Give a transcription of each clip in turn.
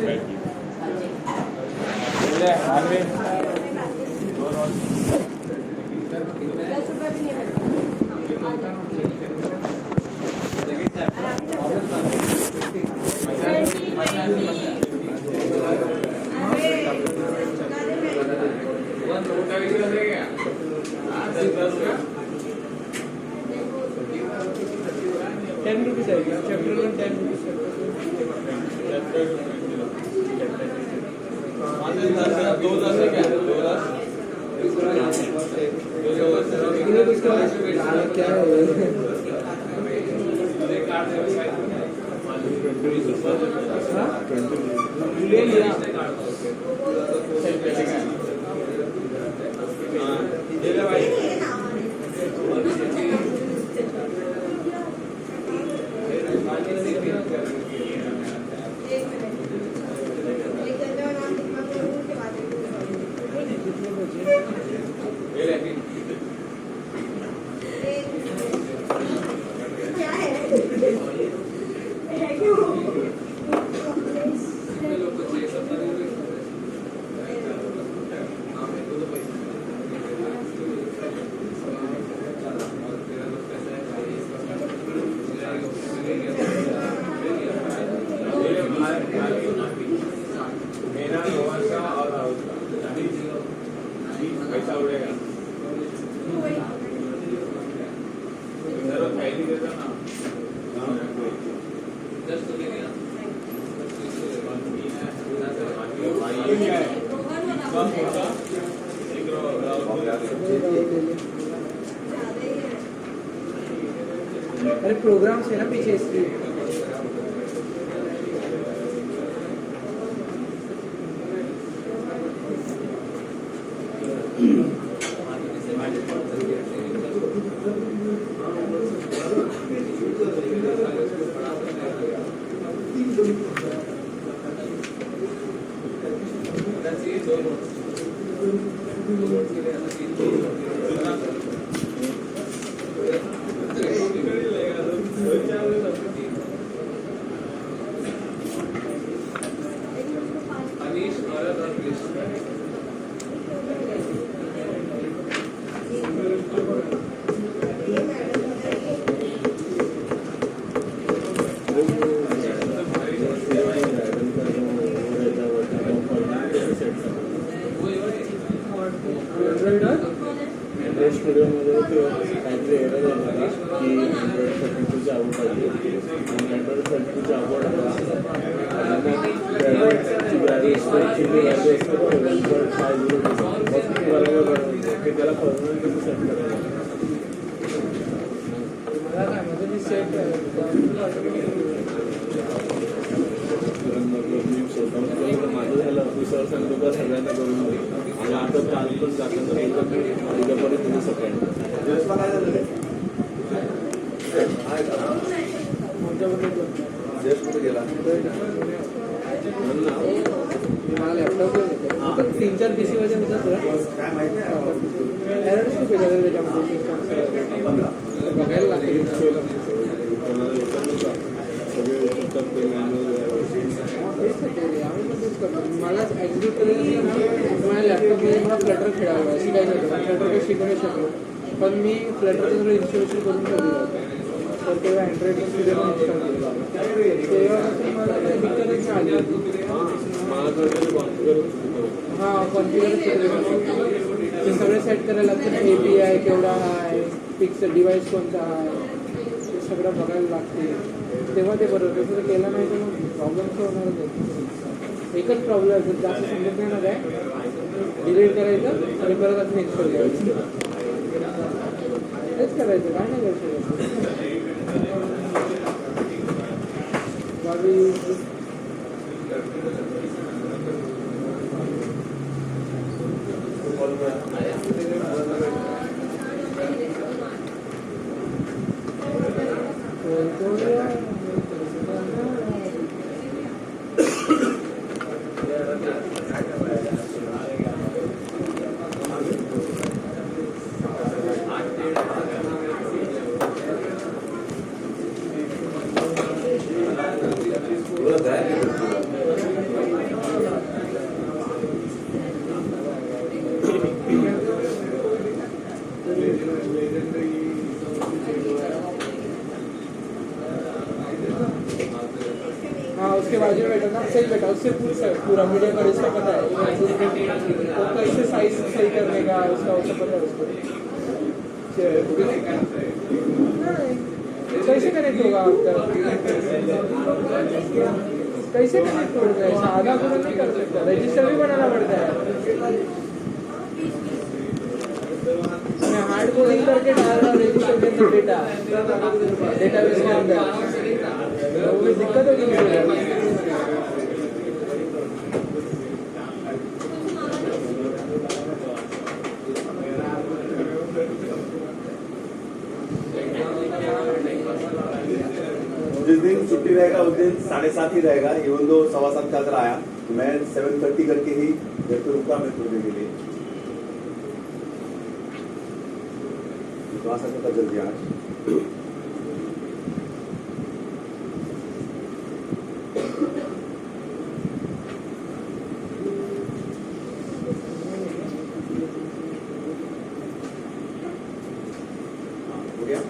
₹10 आहे चॅप्टर 1 ₹10 क्या ले लिया अरे प्रोग्राम से ना पीछे इसलिए पण मी फ्लटर इन्स्टॉलेशन करून ठेवलेलं होतं तर तेव्हा अँड्रॉइड स्टुडिओ इन्स्टॉल केलेलं तेव्हा मला दिक्कतच आली हां कॉन्फिगर ते सगळं सेट करायला लागतं API केवढा आहे पिक्सल डिव्हाइस कोणता आहे ते सगळं बघायला लागते तेव्हा ते बरोबर तसं केलं नाही तर मग प्रॉब्लेम होणारच आहे एकच प्रॉब्लेम जास्त समजत नाही ना काय डिलीट करायचं आणि परत आपण इन्स्टॉल करायचं तेच करायचं काय नाही करायचं सही बेटा, उससे पूछ पूरा मीडिया का इसका पता है, तो कैसे साइज सही करने का उसका पता है उसको। कैसे कनेक्ट होगा आपका, कैसे कनेक्ट होगा, ऐसा आधा पूरा नहीं कर सकता, रजिस्टर भी बनाना पड़ता है। मैं हार्ड कोडिंग करके डाल रहा हूँ रजिस्टर के अंदर डेटाबेस के अंदर, तो वो दिक्कत होगी मुझे। जिस दिन छुट्टी रहेगा उस दिन 7:30 ही रहेगा, इवन दो 7:15 का अगर आया तो मैं 7:30 करके ही घर पे रुका मैं थोड़ी देर के लिए। तो आ सकता था जल्दी आज। हो गया?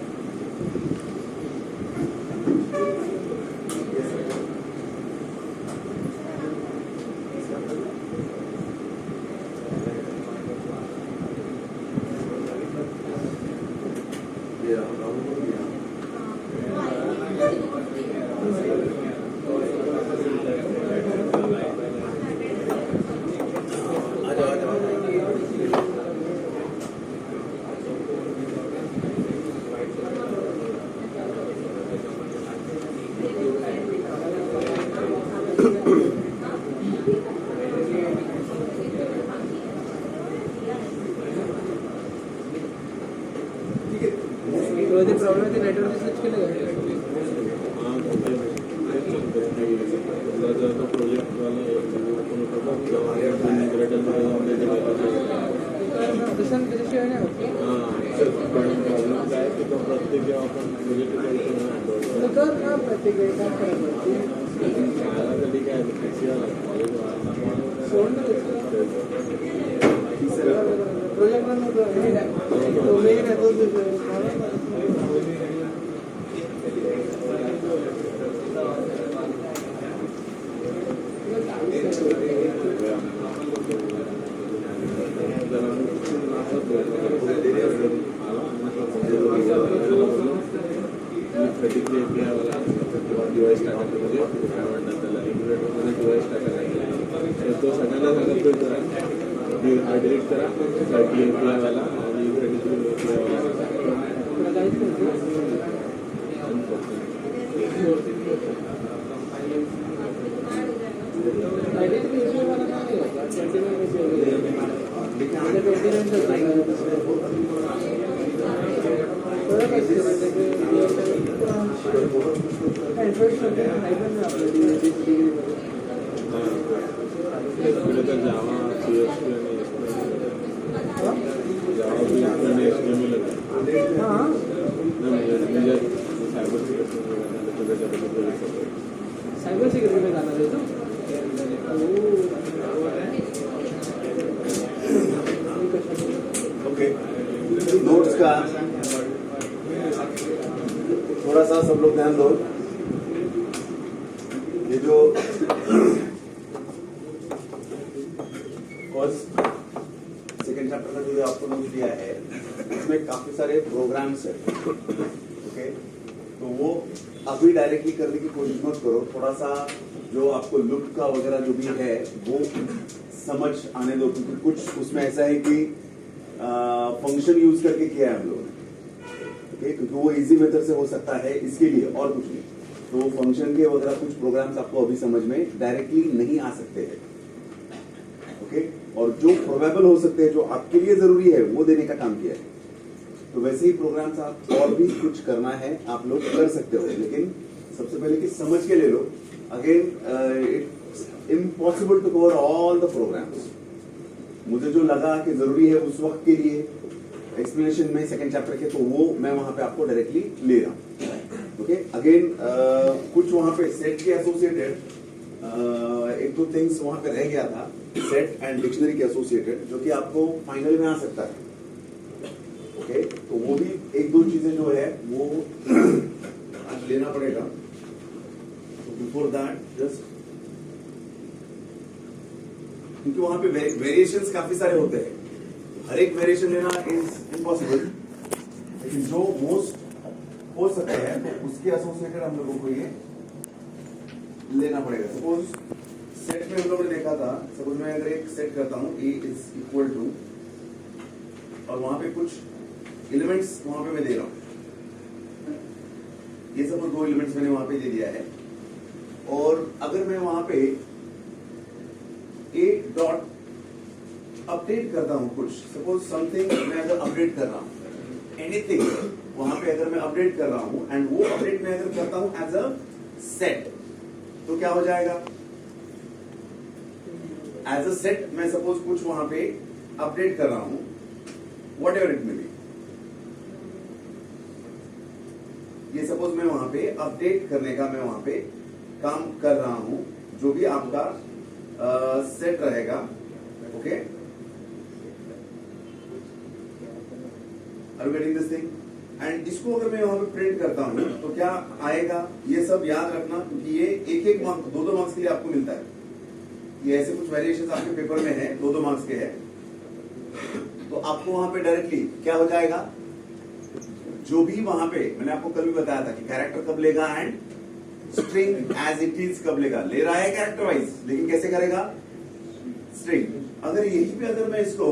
प्रॉब्लम थी नेटवर्क स्विच केलं का? त्याच्याशिवाय नाही होत. कर ना प्रत्येक वेळी काय डिवाइस टाकायचं म्हणजे त्याला इंटरनेटमध्ये डिवाइस टाकायला तो सगळ्यांना सांगतो करा डिलीट करा साईटली एपीआयवाला आणि जावा सीएसपी आणि एसपी सायबर सिक्युरिटी में जाना है तो ओके, नोट्स का थोड़ा सा सब लोग ध्यान दो। ये जो फर्स्ट सेकेंड चैप्टर का जो आपको नोट दिया है उसमें काफी सारे प्रोग्राम्स है। ओके, तो वो अभी डायरेक्टली करने की कोशिश मत करो, थोड़ा सा जो आपको लुक का वगैरह जो भी है वो समझ आने दो, क्योंकि कुछ उसमें ऐसा है कि फंक्शन यूज करके किया है हम लोगों ने। ओके, क्योंकि वो इजी मेथड से हो सकता है इसके लिए और कुछ नहीं, तो फंक्शन के वगैरह कुछ प्रोग्राम्स आपको अभी समझ में डायरेक्टली नहीं आ सकते हैं। ओके, और जो प्रोबेबल हो सकते हैं, जो आपके लिए जरूरी है, वो देने का काम किया है। तो वैसे ही प्रोग्राम्स आप और भी कुछ करना है आप लोग कर सकते हो, लेकिन सबसे पहले कि समझ के ले लो। Again it's impossible to cover all the programs. मुझे जो लगा कि जरूरी है उस वक्त के लिए एक्सप्लेनेशन में सेकंड चैप्टर के, तो वो मैं वहां पे आपको डायरेक्टली ले रहा हूं। ओके, अगेन कुछ वहां पे सेट के एसोसिएटेड एक दो थिंग्स वहां पे रह गया था, सेट एंड डिक्शनरी के एसोसिएटेड, जो कि आपको फाइनल में आ सकता है। ओके, तो वो भी एक दो चीजें जो है वो आज लेना पड़ेगा। तो बिफोर दैट जस्ट क्योंकि वहां पे वेरिएशंस काफी सारे होते हैं, हर एक वेरिएशन लेना इज इम्पॉसिबल, लेकिन जो मोस्ट हो सकते हैं तो उसके एसोसिएटेड हम लोगों को ये लेना पड़ेगा। सपोज सेट में हम लोगों ने देखा था, सपोज मैं अगर एक सेट करता हूं ए इज इक्वल टू, और वहां पे कुछ एलिमेंट्स वहां पे मैं दे रहा हूं, ये सपोज 2 एलिमेंट्स मैंने वहां पे दे दिया है, और अगर मैं वहां पे ए डॉट अपडेट करता हूं कुछ, सपोज समथिंग मैं अगर अपडेट कर रहा हूं, एनीथिंग वहां पे अगर मैं अपडेट कर रहा हूं, एंड वो अपडेट मैं अगर करता हूं एज अ सेट, तो क्या हो जाएगा, एज अ सेट मैं सपोज कुछ वहां पे अपडेट कर रहा हूं, what ever it may be, ये सपोज मैं वहां पे अपडेट करने का मैं वहां पे काम कर रहा हूं, जो भी आपका सेट रहेगा, okay, are you getting this thing, and इसको अगर मैं वहां पे प्रिंट करता हूं तो क्या आएगा, ये सब याद रखना, क्योंकि ये एक मार्क्स 2 मार्क्स के लिए आपको मिलता है, ये ऐसे कुछ वेरिएशन आपके पेपर में है 2 मार्क्स के हैं, तो आपको वहां पे डायरेक्टली क्या हो जाएगा, जो भी वहां पे मैंने आपको कल भी बताया था कि कैरेक्टर कब लेगा and string as it is कब लेगा, ले रहा है कैरेक्टर वाइज, लेकिन कैसे करेगा, स्ट्रिंग। अगर यही पे अगर मैं इसको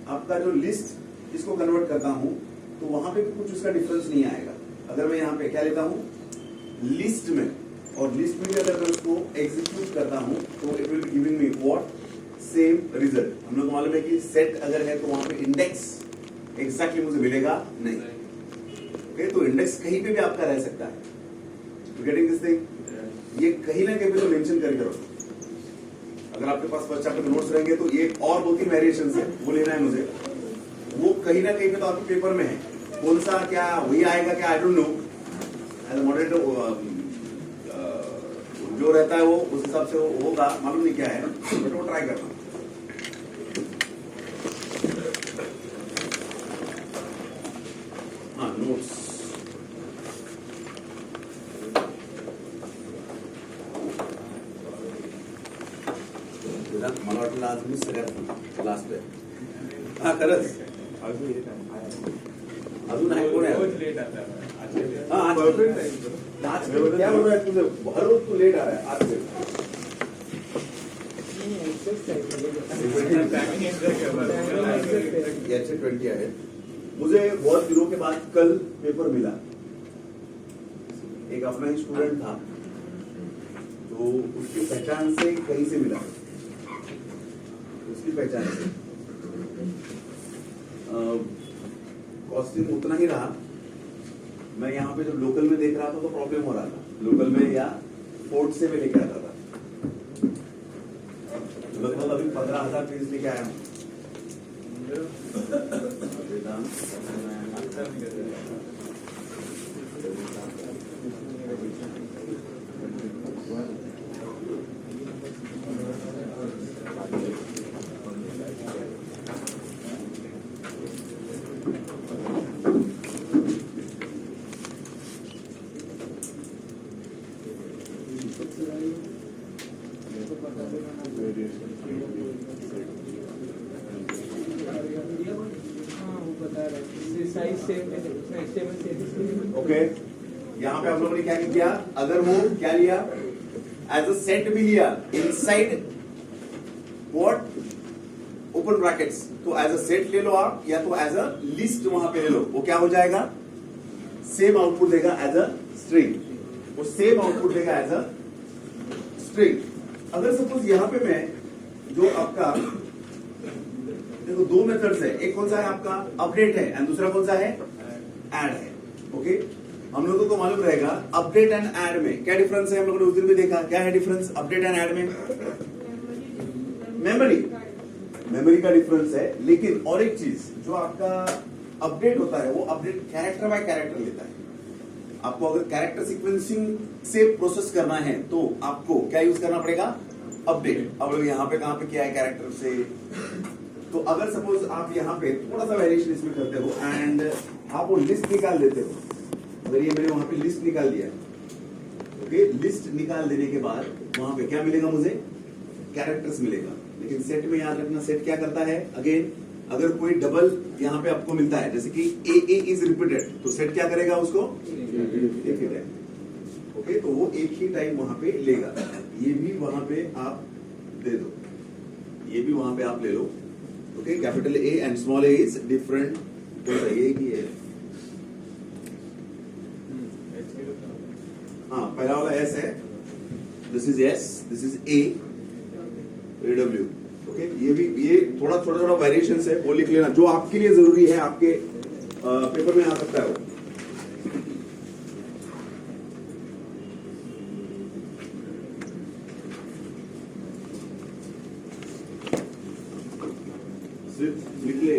आपका जो लिस्ट इसको कन्वर्ट करता हूं, तो वहां पे भी कुछ उसका डिफरेंस नहीं आएगा। अगर मैं यहाँ पे क्या लेता हूं, लिस्ट में, और लिस्ट में भी अगर मैं उसको एग्जीक्यूट करता हूं तो it will giving me what, same result. हम लोग को मालूम है कि सेट अगर है तो वहां पे इंडेक्स एग्जैक्टली मुझे मिलेगा नहीं, ओके, तो इंडेक्स कहीं पे भी आपका रह सकता है, यू गेटिंग दिस थिंग, ये कहीं ना कहीं पे तो मेंशन करके रखो। अगर आपके पास फर्स्ट चैप्टर के नोट्स रहेंगे तो ये और 2-3 वेरिएशंस है, वो लेना है मुझे, वो कहीं ना कहीं पे तो आपके पेपर में है, कौन सा क्या वही आएगा क्या, I don't know, as a moderator जो रहता है वो उस हिसाब से वो होगा, मालूम नहीं क्या है, बट वो ट्राई करना। हाँ, नोट्स मला वाटलं आज मी सगळ्यात लास्ट आहे, हा खरंच अजून आहे, कोण आहे, हाँ आज क्या बोल रहा है तुझे, हर रोज तू लेट आ रहा है आज से, याचे 20 आहे। मुझे बहुत दिनों के बाद कल पेपर मिला, एक अपना ही स्टूडेंट था, तो उसकी पहचान से कहीं से मिला, उसकी पहचान से कॉस्टिंग उतना ही रहा, मैं यहाँ पे जब लोकल में देख रहा था तो प्रॉब्लम हो रहा था, लोकल में या फोर्ट से मैं लेके आता था, लगभग अभी 15,000 पीस लेके आया हूँ। ओके, यहाँ पे हम लोगों ने क्या किया, अगर वो क्या लिया, एज अ सेट भी लिया, इनसाइड व्हाट, ओपन ब्रैकेट्स, तो एज अ सेट ले लो आप, या तो एज अ लिस्ट वहां पे ले लो, वो क्या हो जाएगा, सेम आउटपुट देगा एज अ स्ट्रिंग, वो सेम आउटपुट देगा एज अ स्ट्रिंग। अगर सपोज यहाँ पे मैं जो आपका देखो 2 मेथड्स है, एक कौन सा है आपका अपडेट है एंड दूसरा कौन सा है ऐड है, ओके, हम लोगों को मालूम रहेगा अपडेट एंड ऐड में क्या डिफरेंस है, हम लोगों ने उस दिन भी देखा, क्या है डिफरेंस अपडेट एंड ऐड में, मेमोरी का डिफरेंस है, लेकिन और एक चीज जो आपका अपडेट होता है वो अपडेट कैरेक्टर बाय कैरेक्टर लेता है, आपको अगर कैरेक्टर सीक्वेंसिंग से प्रोसेस करना है तो आपको क्या यूज करना पड़ेगा, अपडेट। अब यहाँ पे कहां पे क्या है कैरेक्टर से, तो अगर सपोज आप यहाँ पे थोड़ा सा वेरिएशन इसमें करते हो एंड आप वो लिस्ट निकाल देते हो, अगर ये मैंने वहां पे लिस्ट निकाल दिया, ओके, लिस्ट निकाल देने के बाद वहां पे क्या मिलेगा मुझे, कैरेक्टर्स मिलेगा। लेकिन सेट में याद रखना, सेट क्या करता है, अगेन अगर कोई डबल यहाँ पे आपको मिलता है, जैसे कि ए इज रिपीटेड, तो सेट क्या करेगा उसको, एक ही टाइम, ओके, तो वो एक ही टाइम वहां पे लेगा। ये भी वहां पे आप दे दो, ये भी वहां पे आप ले लो, okay. Capital A and small A is different, तो एक ही है। हाँ, पहला वाला एस है, this is S, this is a W, okay. ये भी, ये थोड़ा थोड़ा वेरिएशन है, वो लिख लेना जो आपके लिए जरूरी है, आपके पेपर में आ सकता है वो। लिख ले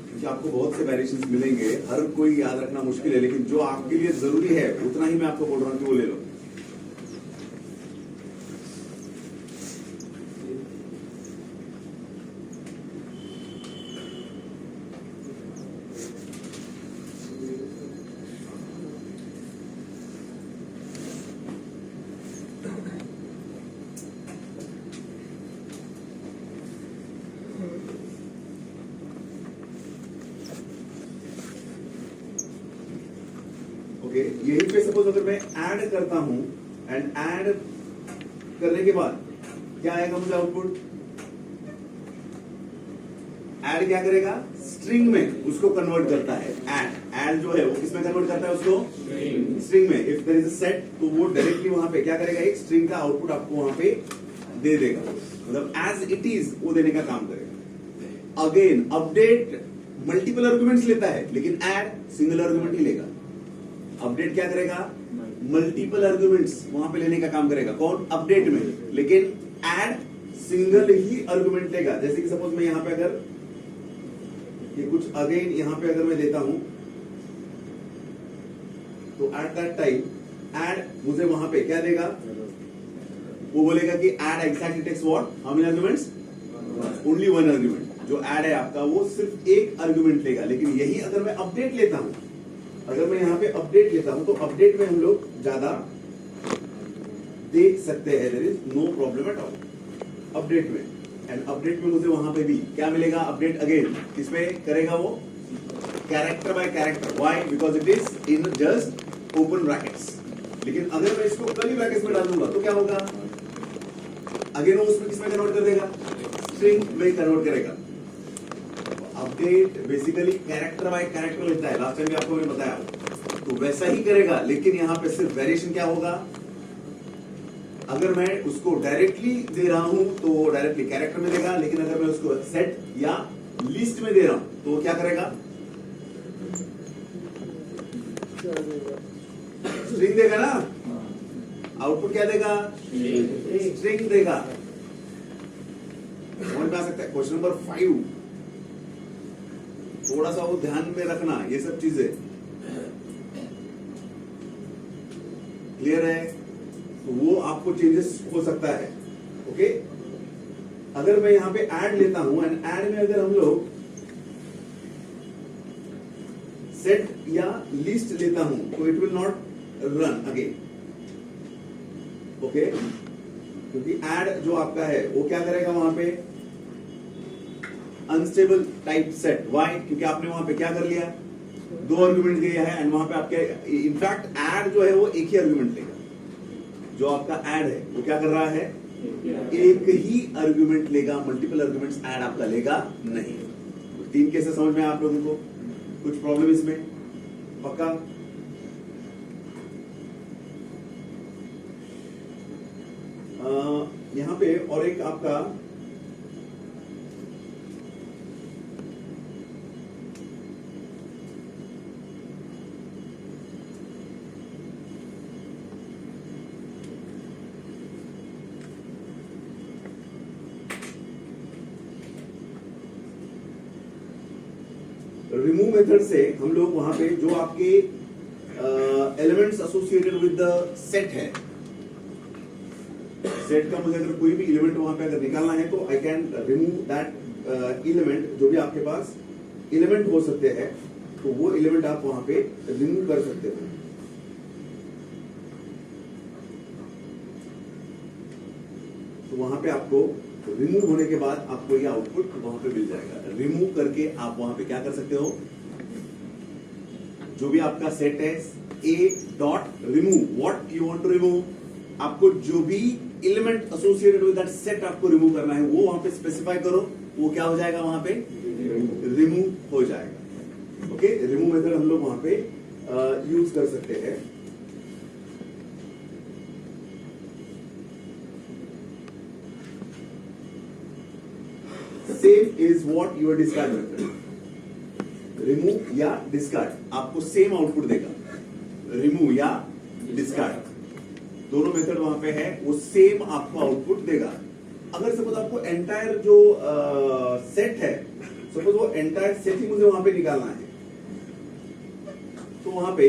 क्योंकि आपको बहुत से वेरिएशंस मिलेंगे, हर कोई याद रखना मुश्किल है, लेकिन जो आपके लिए जरूरी है उतना ही मैं आपको बोल रहा हूँ कि वो ले लो। ओके, यही पे सपोज अगर मैं ऐड करता हूं, एंड ऐड करने के बाद क्या आएगा मुझे आउटपुट, ऐड क्या करेगा, स्ट्रिंग में उसको कन्वर्ट करता है। ऐड जो है वो किसमें कन्वर्ट करता है उसको, स्ट्रिंग में। If there is a set, तो वो डायरेक्टली वहां पे क्या करेगा, एक स्ट्रिंग का आउटपुट आपको वहां पे दे देगा, मतलब एज इट इज वो देने का काम करेगा। अगेन अपडेट मल्टीपल आर्गुमेंट्स लेता है, लेकिन ऐड सिंगल आर्गुमेंट ही लेगा। अपडेट क्या करेगा, मल्टीपल आर्गुमेंट्स वहां पे लेने का काम करेगा, कौन, अपडेट में, लेकिन ऐड सिंगल ही आर्गुमेंट लेगा। जैसे कि सपोज मैं यहां पे अगर ये कुछ अगेन यहां पे अगर मैं देता हूं, तो एट दैट टाइम ऐड मुझे वहां पे क्या देगा, वो बोलेगा कि add exactly takes what, how many arguments, only one argument. जो ऐड है आपका वो सिर्फ एक आर्गुमेंट लेगा। लेकिन यही अगर मैं अपडेट लेता हूं, अगर मैं यहाँ पे अपडेट लेता हूं, तो अपडेट में हम लोग ज्यादा देख सकते हैं, there is no problem at all update में। एंड अपडेट में मुझे वहां पे भी क्या मिलेगा, अपडेट अगेन किसमें करेगा वो, character bye character. Why, because it is in just open brackets. लेकिन अगर मैं इसको कर्ली ब्रैकेट्स में डाल दूंगा तो क्या होगा, अगेन वो उसमें किसमें कन्वर्ट कर देगा, स्ट्रिंग में कन्वर्ट करेगा। Update basically character bye character लेता है, लास्ट टाइम भी आपको मैंने बताया, तो वैसा ही करेगा। लेकिन यहाँ पे सिर्फ वेरिएशन क्या होगा, अगर मैं उसको डायरेक्टली दे रहा हूं तो वो डायरेक्टली कैरेक्टर में देगा, लेकिन अगर मैं उसको सेट या लिस्ट में दे रहा हूं तो वो क्या करेगा, स्ट्रिंग देगा ना, आउटपुट क्या देगा, स्ट्रिंग देगा। समझ में आ सकता है। क्वेश्चन नंबर 5, थोड़ा सा वो ध्यान में रखना, ये सब चीजें क्लियर है, तो वो आपको चेंजेस हो सकता है, ओके। अगर मैं यहां पे ऐड लेता हूं, एंड ऐड में अगर हम लोग सेट या लिस्ट लेता हूं, तो it will not run again, okay. क्योंकि ऐड जो आपका है वो क्या करेगा वहां पे, अनस्टेबल टाइप सेट। व्हाई, क्योंकि आपने वहां पे क्या कर लिया, 2 आर्गुमेंट दिया है, एंड वहां पे आपके इनफैक्ट ऐड जो है वो एक ही आर्गुमेंट लेगा। जो आपका ऐड है वो क्या कर रहा है, एक ही आर्गुमेंट लेगा, मल्टीपल आर्गुमेंट्स ऐड आपका लेगा नहीं। 3 केसेस समझ में आप लोगों को, कुछ प्रॉब्लम इसमें पक्का। यहां पे और एक आपका रिमूव मेथड से हम लोग वहां पे जो आपके elements associated with the set है, सेट का मुझे अगर कोई भी एलिमेंट वहां पे अगर निकालना है तो I can remove that element. जो भी आपके पास एलिमेंट हो सकते हैं, तो वो एलिमेंट आप वहां पे रिमूव कर सकते हो। तो वहां पे आपको रिमूव होने के बाद आपको ये आउटपुट वहां पे मिल जाएगा। रिमूव करके आप वहां पे क्या कर सकते हो, जो भी आपका सेट है A dot remove what you want to remove, आपको जो भी element associated with that set आपको रिमूव करना है वो वहां पे स्पेसिफाई करो, वो क्या हो जाएगा वहां पे रिमूव हो जाएगा। ओके, रिमूव मेथड हम लोग वहां पे यूज कर सकते हैं। Same is what your discard method. Remove या डिस्कार्ड आपको सेम आउटपुट देगा, रिमूव या डिस्कार्ड दोनों मेथड वहां पे है, वो सेम आपको आउटपुट देगा। अगर सपोज आपको एंटायर जो सेट है, सपोज वो एंटायर सेट ही मुझे वहां पे निकालना है, तो वहां पे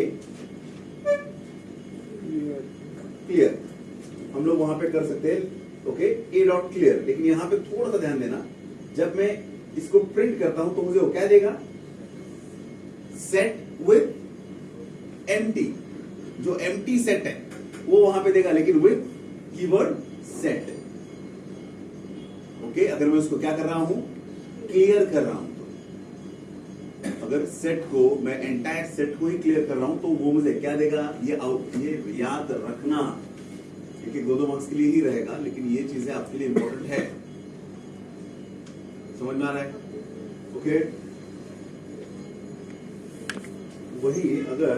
क्लियर हम लोग वहां पे कर सकते हैं। ओके, ए डॉट क्लियर। लेकिन यहां पे थोड़ा सा ध्यान देना, जब मैं इसको प्रिंट करता हूं तो मुझे वो क्या देगा, सेट विथ एम्प्टी, जो एम्प्टी सेट है वो वहां पे देगा, लेकिन विथ कीवर्ड सेट। ओके, अगर मैं उसको क्या कर रहा हूं, क्लियर कर रहा हूं, तो अगर सेट को मैं एंटायर सेट को ही क्लियर कर रहा हूं तो वो मुझे क्या देगा, ये याद रखना, क्योंकि 2 मार्क्स के लिए ही रहेगा, लेकिन ये चीजें आपके लिए इंपॉर्टेंट है। समझ में आ रहा है? ओके, वही अगर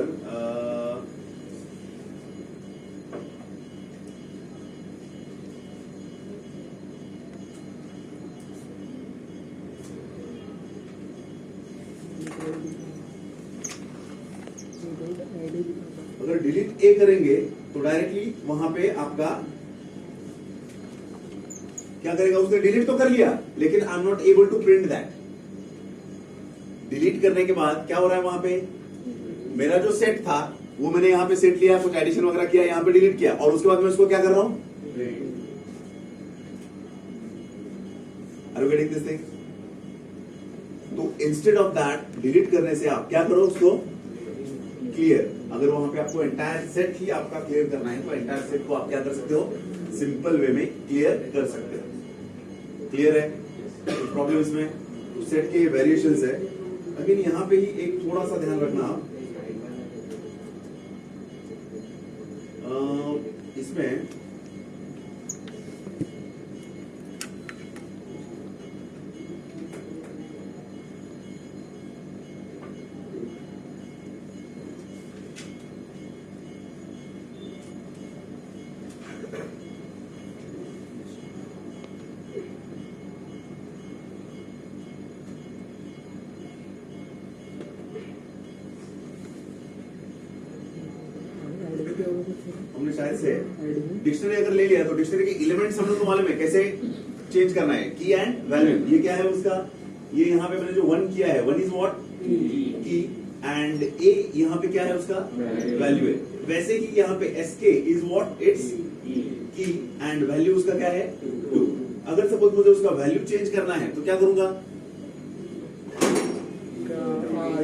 अगर डिलीट ए करेंगे तो डायरेक्टली वहां पे आपका क्या करेगा, उसने डिलीट तो कर लिया, लेकिन I am not able to print that. Delete करने के बाद क्या हो रहा है, वहां पे मेरा जो सेट था वो मैंने यहां पे सेट लिया, कुछ एडिशन वगैरह किया, यहां पे डिलीट किया, और उसके बाद मैं उसको क्या कर रहा हूं, are you getting this thing? तो इंस्टेड ऑफ दैट डिलीट करने से आप क्या करो, उसको क्लियर। अगर वहां पे आपको एंटायर सेट ही आपका क्लियर करना है तो एंटायर सेट को आप क्या कर सकते हो, सिंपल वे में क्लियर कर सकते हो। क्लियर है? प्रॉब्लम इसमें तो सेट के वेरिएशंस है। लेकिन यहां पे ही एक थोड़ा सा ध्यान रखना आप, इसमें हमने शायद से डिक्शनरी अगर ले लिया तो डिक्शनरी के एलिमेंट्स हम लोग को मालूम है कैसे चेंज करना है, की एंड वैल्यू। ये क्या है उसका, ये यहाँ पे मैंने जो 1 किया है, 1 इज व्हाट, की, एंड ए यहाँ पे क्या है उसका वैल्यू है। वैसे ही यहाँ पे एसके इज व्हाट, इट्स की, एंड वैल्यू उसका क्या है 2। अगर सपोज मुझे उसका वैल्यू चेंज करना है तो क्या करूंगा,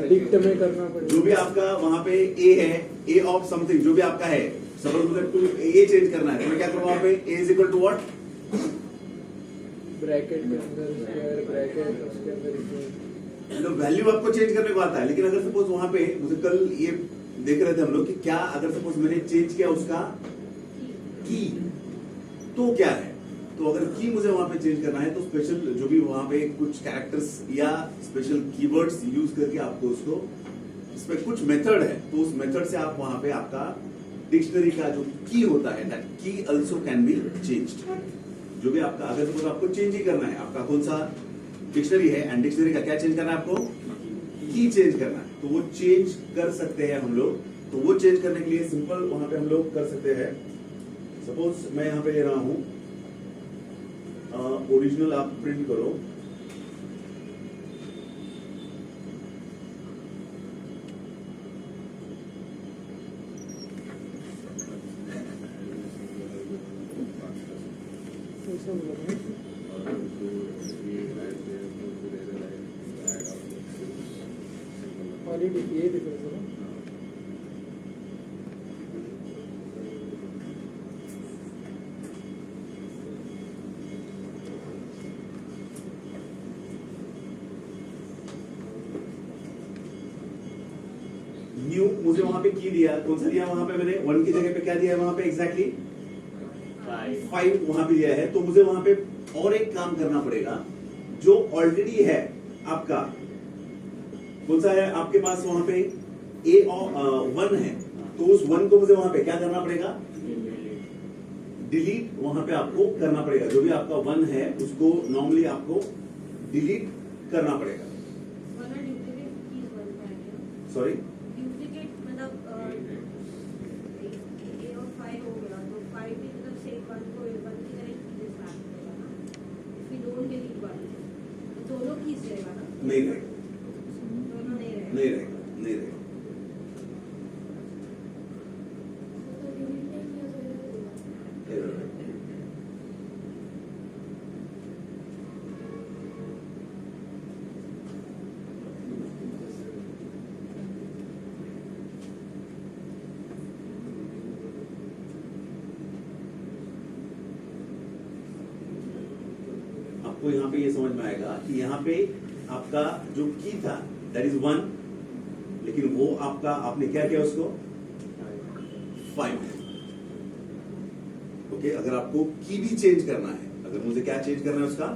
डिक्ट में करना पड़ेगा। जो भी आपका वहां पे ए है, ए ऑफ समथिंग जो भी आपका है, सपोज मुझे टू ए चेंज करना है तो मैं क्या करूँ, वहां पे A is equal to what, bracket के अंदर स्क्वायर ब्रैकेट, उसके अंदर इक्वल। वैल्यू आपको चेंज करने को आता है। लेकिन अगर सपोज वहां पे मुझे कल ये देख रहे थे हम लोग कि क्या अगर सपोज मैंने चेंज किया उसका की तो क्या है, तो अगर की मुझे वहां पे चेंज करना है तो स्पेशल जो भी वहां पे कुछ कैरेक्टर्स या स्पेशल कीवर्ड्स यूज करके आपको उसको, इसमें कुछ मेथड है तो उस मेथड से आप वहां पे आपका डिक्शनरी का जो की होता है दैट की आल्सो कैन बी चेंज्ड। जो भी आपका अगर सपोज आपको चेंज ही करना है, आपका कौन सा डिक्शनरी है एंड डिक्शनरी का क्या चेंज करना है, आपको की चेंज करना है, तो वो चेंज कर सकते हैं हम लोग। तो वो चेंज करने के लिए सिंपल वहां पे हम लोग कर सकते हैं, सपोज मैं यहां पे ले रहा हूं ओरिजिनल, आप प्रिंट करो, ये देखो न्यू मुझे वहां पे की दिया, कौन सा दिया वहां पे मैंने 1 की जगह पे क्या दिया है वहां पे एग्जैक्टली 5 वहां पे दिया है। तो मुझे वहां पे और एक काम करना पड़ेगा जो ऑलरेडी है आपका, कौन सा है आपके पास वहां पे ए और 1 है, तो उस 1 को मुझे वहां पे क्या करना पड़ेगा, डिलीट वहां पे आपको करना पड़ेगा। जो भी आपका 1 है उसको नॉर्मली आपको डिलीट करना पड़ेगा। सॉरी डुप्लीकेट मतलब ए और 5 हो गया तो 5 की तरफ से 1 को 1 की तरह कीज स्टार्ट करेगा ना, फिर डोंट डिलीट 1 तो दोनों कीज रहेगा ना, नहीं रहेगा, दोनों नहीं रहेगा, नहीं रहेगा, नहीं रहेगा। आपको यहाँ पे ये समझ में आएगा कि यहाँ पे आपका जो की था दैट इज 1, लेकिन वो आपका आपने क्या किया उसको 5। ओके, अगर आपको की भी चेंज करना है, अगर मुझे क्या चेंज करना है उसका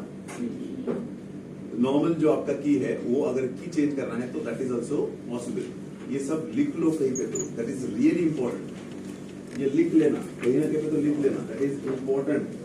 नॉर्मल जो आपका की है वो अगर की चेंज करना है तो दैट इज ऑल्सो पॉसिबल। ये सब लिख लो कहीं पे, तो दैट इज रियली इंपॉर्टेंट। ये लिख लेना कहीं ना कहीं पे, तो लिख लेना, दैट इज इंपॉर्टेंट।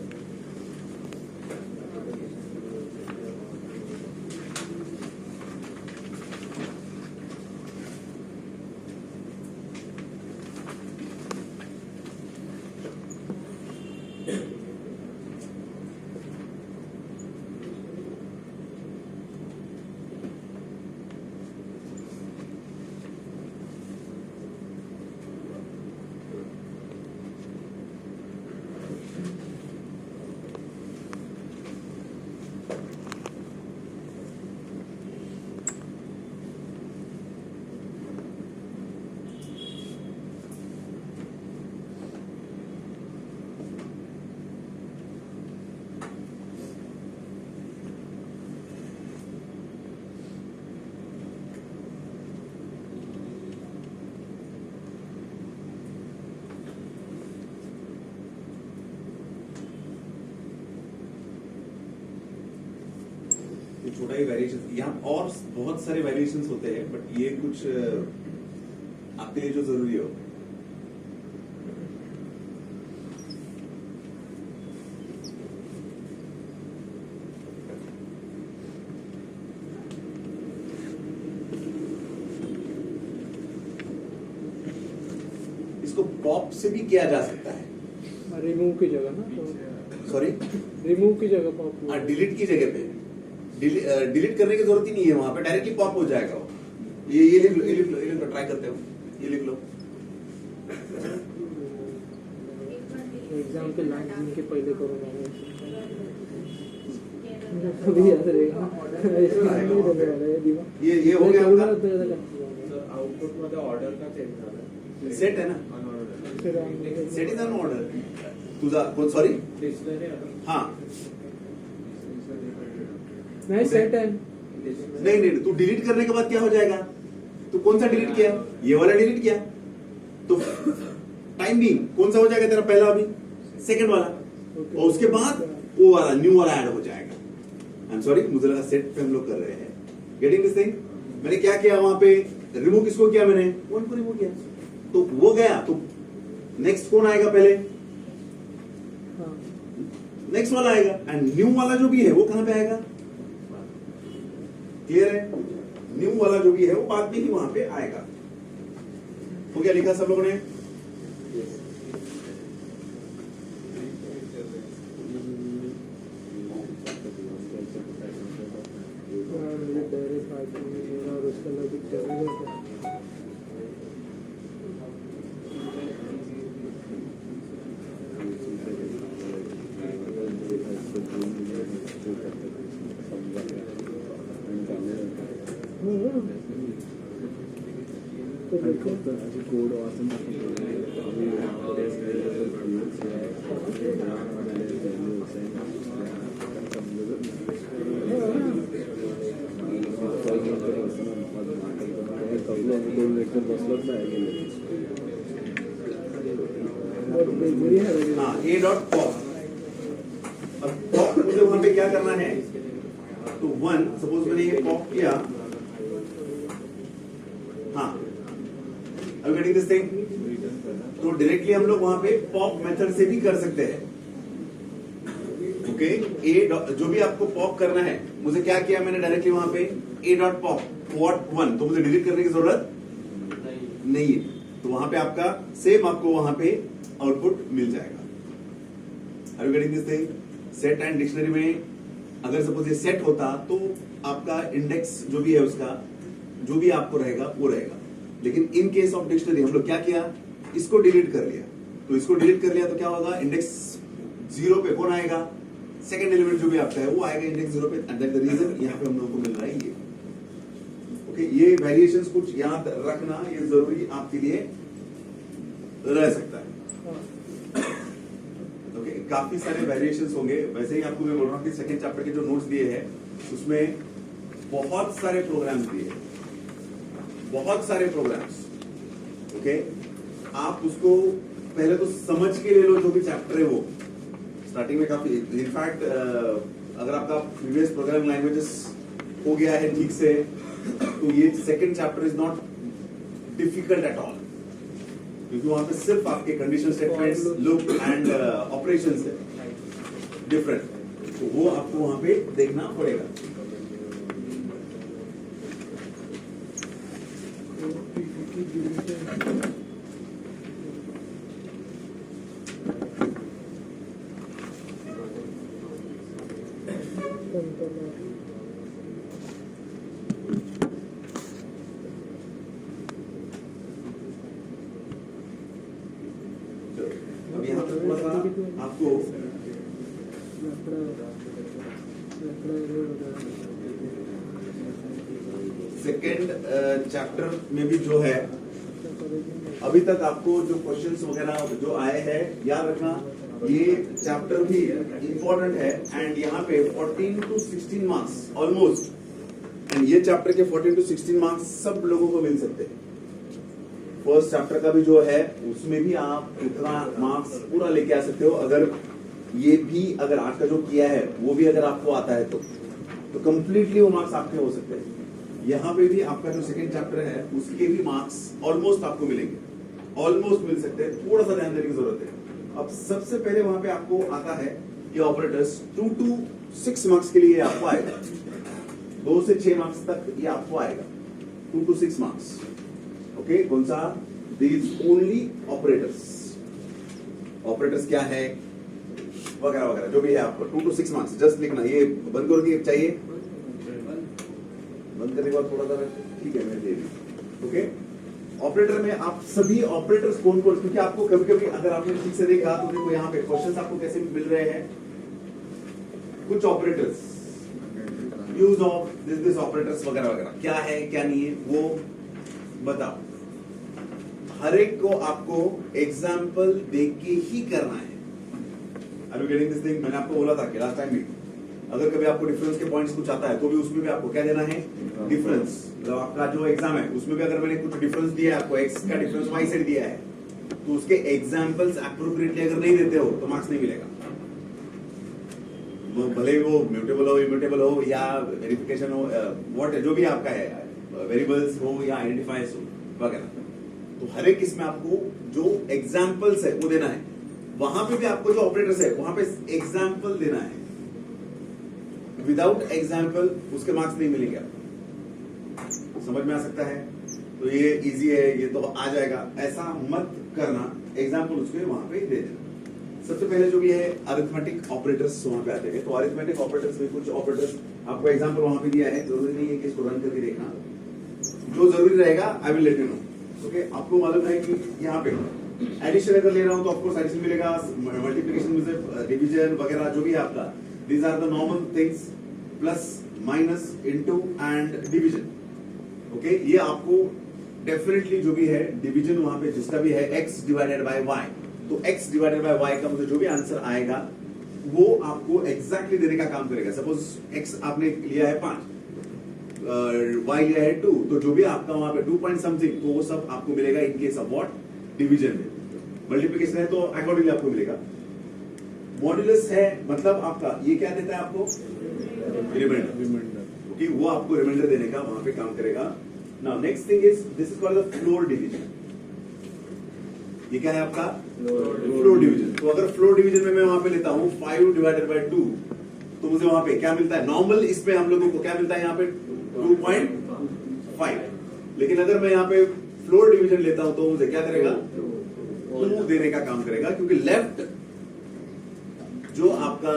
छोटा ही वेरिएशन, यहाँ और बहुत सारे वेरिएशंस होते हैं, बट ये कुछ आपके लिए जो जरूरी हो। इसको पॉप से भी किया जा सकता है, रिमूव की जगह ना, सॉरी रिमूव की जगह पॉप, डिलीट की जगह पे डिलीट करने की जरूरत ही नहीं है, वहां पे डायरेक्टली पॉप हो जाएगा वो। ये लिख लो, ये लिख लो, ये लिख लो, ट्राई करते हो, ये लिख लो। एग्जाम के लास्ट दिन के पहले करो ना, अभी याद रहेगा ये हो गया आपका आउटपुट मध्ये ऑर्डर का चेंज झाला, सेट है ना, सेट इज ऑन ऑर्डर तुझा कोण, सॉरी डिक्शनरी हाँ नहीं सेट है, नहीं नहीं, तू डिलीट करने के बाद क्या हो जाएगा, तू कौन सा डिलीट किया, ये वाला डिलीट किया, तो टाइम भी कौन सा हो जाएगा तेरा, पहला अभी सेकंड वाला, और उसके बाद वो वाला न्यू वाला ऐड हो जाएगा। आई एम सॉरी, मुझे लगा सेट पे हम लोग कर रहे हैं। Getting this thing? मैंने क्या किया वहां पे, रिमूव किसको किया मैंने, 1 को रिमूव किया, तो वो गया, तो नेक्स्ट कौन आएगा पहले, नेक्स्ट वाला आएगा, एंड न्यू वाला जो भी है वो कहां पे आएगा, क्लियर है, न्यू वाला जो भी है वो बाद में ही वहां पे आएगा। हो गया लिखा सब लोगों ने? और उसका लॉजिक चलेगा कोड वाचून बसलो हाँ, ए डॉट पॉप। अब पॉप मुझे वहां पे क्या करना है, तो 1 सपोज मैंने ये पॉप किया, हाँ, अब गेटिंग दिस थिंग, तो डायरेक्टली हम लोग वहां पे पॉप मेथड से भी कर सकते हैं। ओके, ए जो भी आपको पॉप करना है, मुझे क्या किया मैंने डायरेक्टली वहां पे ए डॉट पॉप व्हाट 1, तो मुझे डिलीट करने की जरूरत नहीं है, तो वहां पे आपका सेम आपको वहां पे आउटपुट मिल जाएगा। Are you getting this thing? Set and dictionary में अगर सपोज ये सेट होता तो आपका इंडेक्स जो भी है उसका जो भी आपको रहेगा वो रहेगा, लेकिन इन केस ऑफ डिक्शनरी हम लोग क्या किया, इसको डिलीट कर लिया, तो इसको डिलीट कर लिया तो क्या होगा, इंडेक्स 0 पे कौन आएगा, सेकंड एलिमेंट जो भी आपका है वो आएगा इंडेक्स 0 पे, एंड दैट द रीजन यहाँ पे हम लोगों को मिल रहा है ये। ओके, ये वेरिएशंस कुछ याद रखना ये जरूरी आपके लिए रह सकता है। ओके, काफी सारे वेरिएशंस होंगे, वैसे ही आपको मैं बोल रहा हूँ कि सेकंड चैप्टर के जो नोट्स दिए हैं उसमें बहुत सारे प्रोग्राम्स दिए हैं, बहुत सारे प्रोग्राम्स। ओके, आप उसको पहले तो समझ के ले लो, जो भी चैप्टर है वो स्टार्टिंग में काफी, इनफैक्ट अगर आपका प्रीवियस प्रोग्रामिंग लैंग्वेजेस हो गया है ठीक से, तो ये second chapter is not difficult at all, क्योंकि वहां पे सिर्फ आपके condition statements, loop and operations है डिफरेंट, तो वो आपको वहां पे देखना पड़ेगा। अब यहाँ पे थोड़ा सा आपको सेकेंड चैप्टर में भी जो है अभी तक आपको जो क्वेश्चंस वगैरह जो आए हैं याद रखना, ये चैप्टर भी इंपॉर्टेंट है, एंड यहाँ पे 14 to 16 मार्क्स ऑलमोस्ट, एंड ये चैप्टर के 14 to 16 मार्क्स सब लोगों को मिल सकते हैं। फर्स्ट चैप्टर का भी जो है उसमें भी आप इतना मार्क्स पूरा लेके आ सकते हो, अगर ये भी अगर आज का जो किया है वो भी अगर आपको आता है तो कंप्लीटली वो मार्क्स आपके हो सकते हैं। यहाँ पे भी आपका जो सेकंड चैप्टर है उसके भी मार्क्स ऑलमोस्ट आपको मिलेंगे, ऑलमोस्ट मिल सकते हैं, थोड़ा सा ध्यान देने की जरूरत है। अब सबसे पहले वहां पे आपको आता है ये ऑपरेटर्स, 2 to 6 मार्क्स के लिए आपको आएगा, 2 से 6 मार्क्स तक ये आपको आएगा, 2 to 6 मार्क्स। ओके, कौन सा, दीज ओनली ऑपरेटर्स, ऑपरेटर्स क्या है वगैरह वगैरह जो भी है आपको 2 to 6 मार्क्स जस्ट लिखना। ये बंद करके चाहिए, बंद करने के बाद थोड़ा सा ठीक है मैं दे दी। ओके, ऑपरेटर में आप सभी ऑपरेटर्स कौन कौन, क्योंकि आपको कभी कभी अगर आपने ठीक से देखा तो देखो यहाँ पे क्वेश्चंस आपको कैसे मिल रहे हैं, कुछ operators, use of this operators वगैरह वगैरह क्या है क्या नहीं है वो बताओ। हर एक को आपको एग्जाम्पल देख के ही करना है। Are you getting this thing? मैंने आपको बोला था कि लास्ट टाइम भी अगर कभी आपको डिफरेंस के पॉइंट्स कुछ आता है तो भी उसमें भी आपको क्या देना है, डिफरेंस। मतलब आपका जो एग्जाम है उसमें भी अगर मैंने कुछ डिफरेंस दिया है आपको, एक्स का डिफरेंस वाई से दिया है, तो उसके एग्जाम्पल्स एप्रोप्रिएटली अगर नहीं देते हो तो मार्क्स नहीं मिलेगा। वो भले वो म्यूटेबल हो, इम्यूटेबल हो या वेरिफिकेशन हो, व्हाट जो भी आपका है, वेरिएबल्स हो या आइडेंटिफायर्स हो वगैरह, तो हर एक इसमें आपको जो एग्जाम्पल्स है वो देना है। वहां पे भी आपको जो ऑपरेटर्स है वहां पे एग्जाम्पल देना है, विदाउट एग्जाम्पल उसके मार्क्स नहीं मिलेंगे आपको। समझ में आ सकता है? तो ये इजी है, ये तो आ जाएगा, ऐसा मत करना, एग्जाम्पल उसके वहां पे दे देना। सबसे पहले जो भी है अरिथमेटिक ऑपरेटर्स वहां पे आते हैं, तो अरिथमेटिक ऑपरेटर्स में कुछ ऑपरेटर्स आपको एग्जाम्पल वहां पे दिया है, जरूरी नहीं है कि इसको रन करके देखना, जो जरूरी रहेगा I will let you know. Okay, आपको मालूम है कि यहाँ पे एडिशन अगर ले रहा हूं तो ऑफकोर्स एडिशन मिलेगा, मल्टीप्लिकेशन, डिवीजन वगैरह जो भी है आपका, these are the normal things, plus minus into and division. Okay, ये आपको डेफिनेटली जो भी है डिवीजन वहां पे जिसका भी है x डिवाइडेड बाय y, तो x डिवाइडेड बाय y का मुझे जो भी आंसर आएगा वो आपको एग्जैक्टली देने का काम करेगा। सपोज x आपने लिया है 5, y लिया है 2, तो जो भी आपका वहां पे 2 पॉइंट समथिंग, तो वो सब आपको मिलेगा इन केस ऑफ व्हाट, डिवीजन में। मल्टीप्लिकेशन है तो अकॉर्डिंगली आपको मिलेगा। मॉड्यूलस है मतलब आपका ये क्या देता है आपको, रिमाइंडर, रिमाइंडर। ओके, वो आपको रिमाइंडर देने का वहां पे काम करेगा। Now next thing is this is called the floor division. ये क्या है आपका, फ्लोर डिवीजन। तो अगर फ्लोर डिवीजन में मैं वहां पे लेता हूं 5 डिवाइडेड बाय 2, तो मुझे वहां पे क्या मिलता है, नॉर्मल इसमें हम लोगों को क्या मिलता है यहाँ पे 2.5, लेकिन अगर मैं यहाँ पे फ्लोर डिवीजन लेता हूं तो मुझे क्या करेगा, 2 देने का काम करेगा, क्योंकि लेफ्ट जो आपका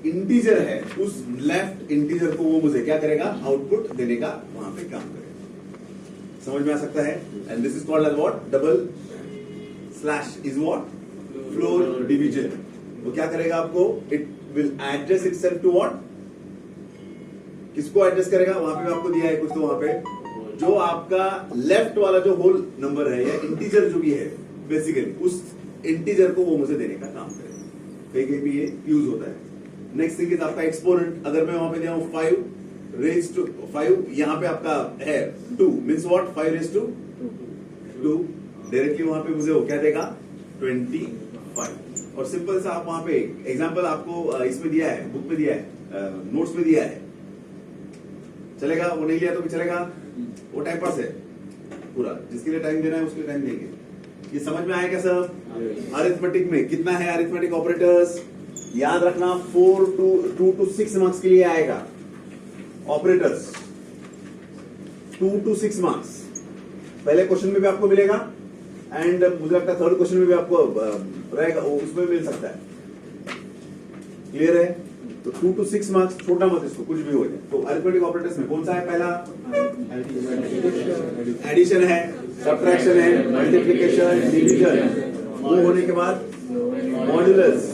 इंटीजर है उस लेफ्ट इंटीजर को वो मुझे क्या करेगा, आउटपुट देने का वहां पे काम करेगा। समझ में आ सकता है? And this is called as what, double slash is what, floor division. वो क्या करेगा आपको, it will address itself to what, किसको एड्रेस करेगा, वहां पे आपको दिया है कुछ, तो वहां पे जो आपका लेफ्ट वाला जो होल नंबर है या इंटीजर जो भी है बेसिकली, उस इंटीजर को वो मुझे देने का काम करेगा। कहीं कहीं भी ये यूज होता है। नेक्स्ट थिंग इज आपका एक्सपोनेंट। अगर मैं वहां पे दिया हूं 5 रेज टू 5, यहाँ पे आपका है 2 means what, 5 raise to 2, directly वहां पे मुझे वो क्या देगा, 25। और सिंपल सा आप वहां पे एग्जांपल आपको इसमें दिया है, बुक में दिया है, नोट्स में दिया है, चलेगा? वो नहीं लिया तो भी चलेगा, वो टाइम पास है पूरा, जिसके लिए टाइम देना है उसके लिए टाइम देंगे। ये समझ में आएगा सर? अरिथमेटिक में कितना है, अरिथमेटिक ऑपरेटर्स याद रखना 2 to 6 मार्क्स के लिए आएगा। ऑपरेटर्स 2 to 6 मार्क्स पहले क्वेश्चन में भी आपको मिलेगा, एंड मुझे लगता है थर्ड क्वेश्चन में भी आपको रहेगा, उसमें मिल सकता है। क्लियर है? तो 2 to 6 मार्क्स, छोटा मत इसको, कुछ भी हो जाए। तो अरिथमेटिक ऑपरेटर्स में कौन सा है, पहला एडिशन है, सब्ट्रैक्शन है, मल्टीप्लिकेशन, डिवीजन, वो होने के बाद modulus,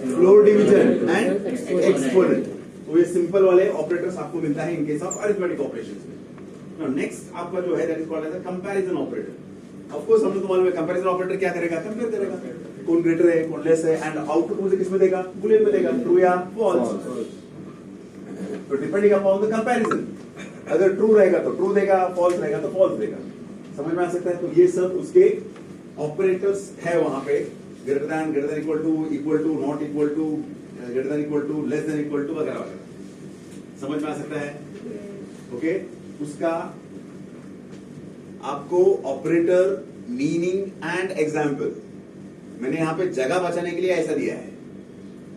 floor division and exponent. तो ये सिंपल वाले ऑपरेटर्स आपको मिलता है in case of arithmetic operations में। नेक्स्ट आपका जो है that is called as a comparison operator. Of course हम लोग को मालूम है कंपैरिजन ऑपरेटर क्या करेगा, कंपेयर करेगा कौन ग्रेटर है कौन लेस है, एंड आउटपुट मुझे किसमें देगा, बुलियन में देगा, ट्रू या फॉल्स। तो डिपेंडिंग अपॉन द कंपैरिजन, अगर ट्रू रहेगा तो ट्रू देगा, फॉल्स रहेगा तो फॉल्स देगा। समझ में आ सकता है? तो ये सब उसके ऑपरेटर्स है वहां पे, greater than, equal to, not equal to, greater than equal to, less than equal to, वगैरह वगैरह। समझ में आ सकता है? ओके, उसका आपको ऑपरेटर, मीनिंग एंड एग्जाम्पल, मैंने यहां पे जगह बचाने के लिए ऐसा दिया है,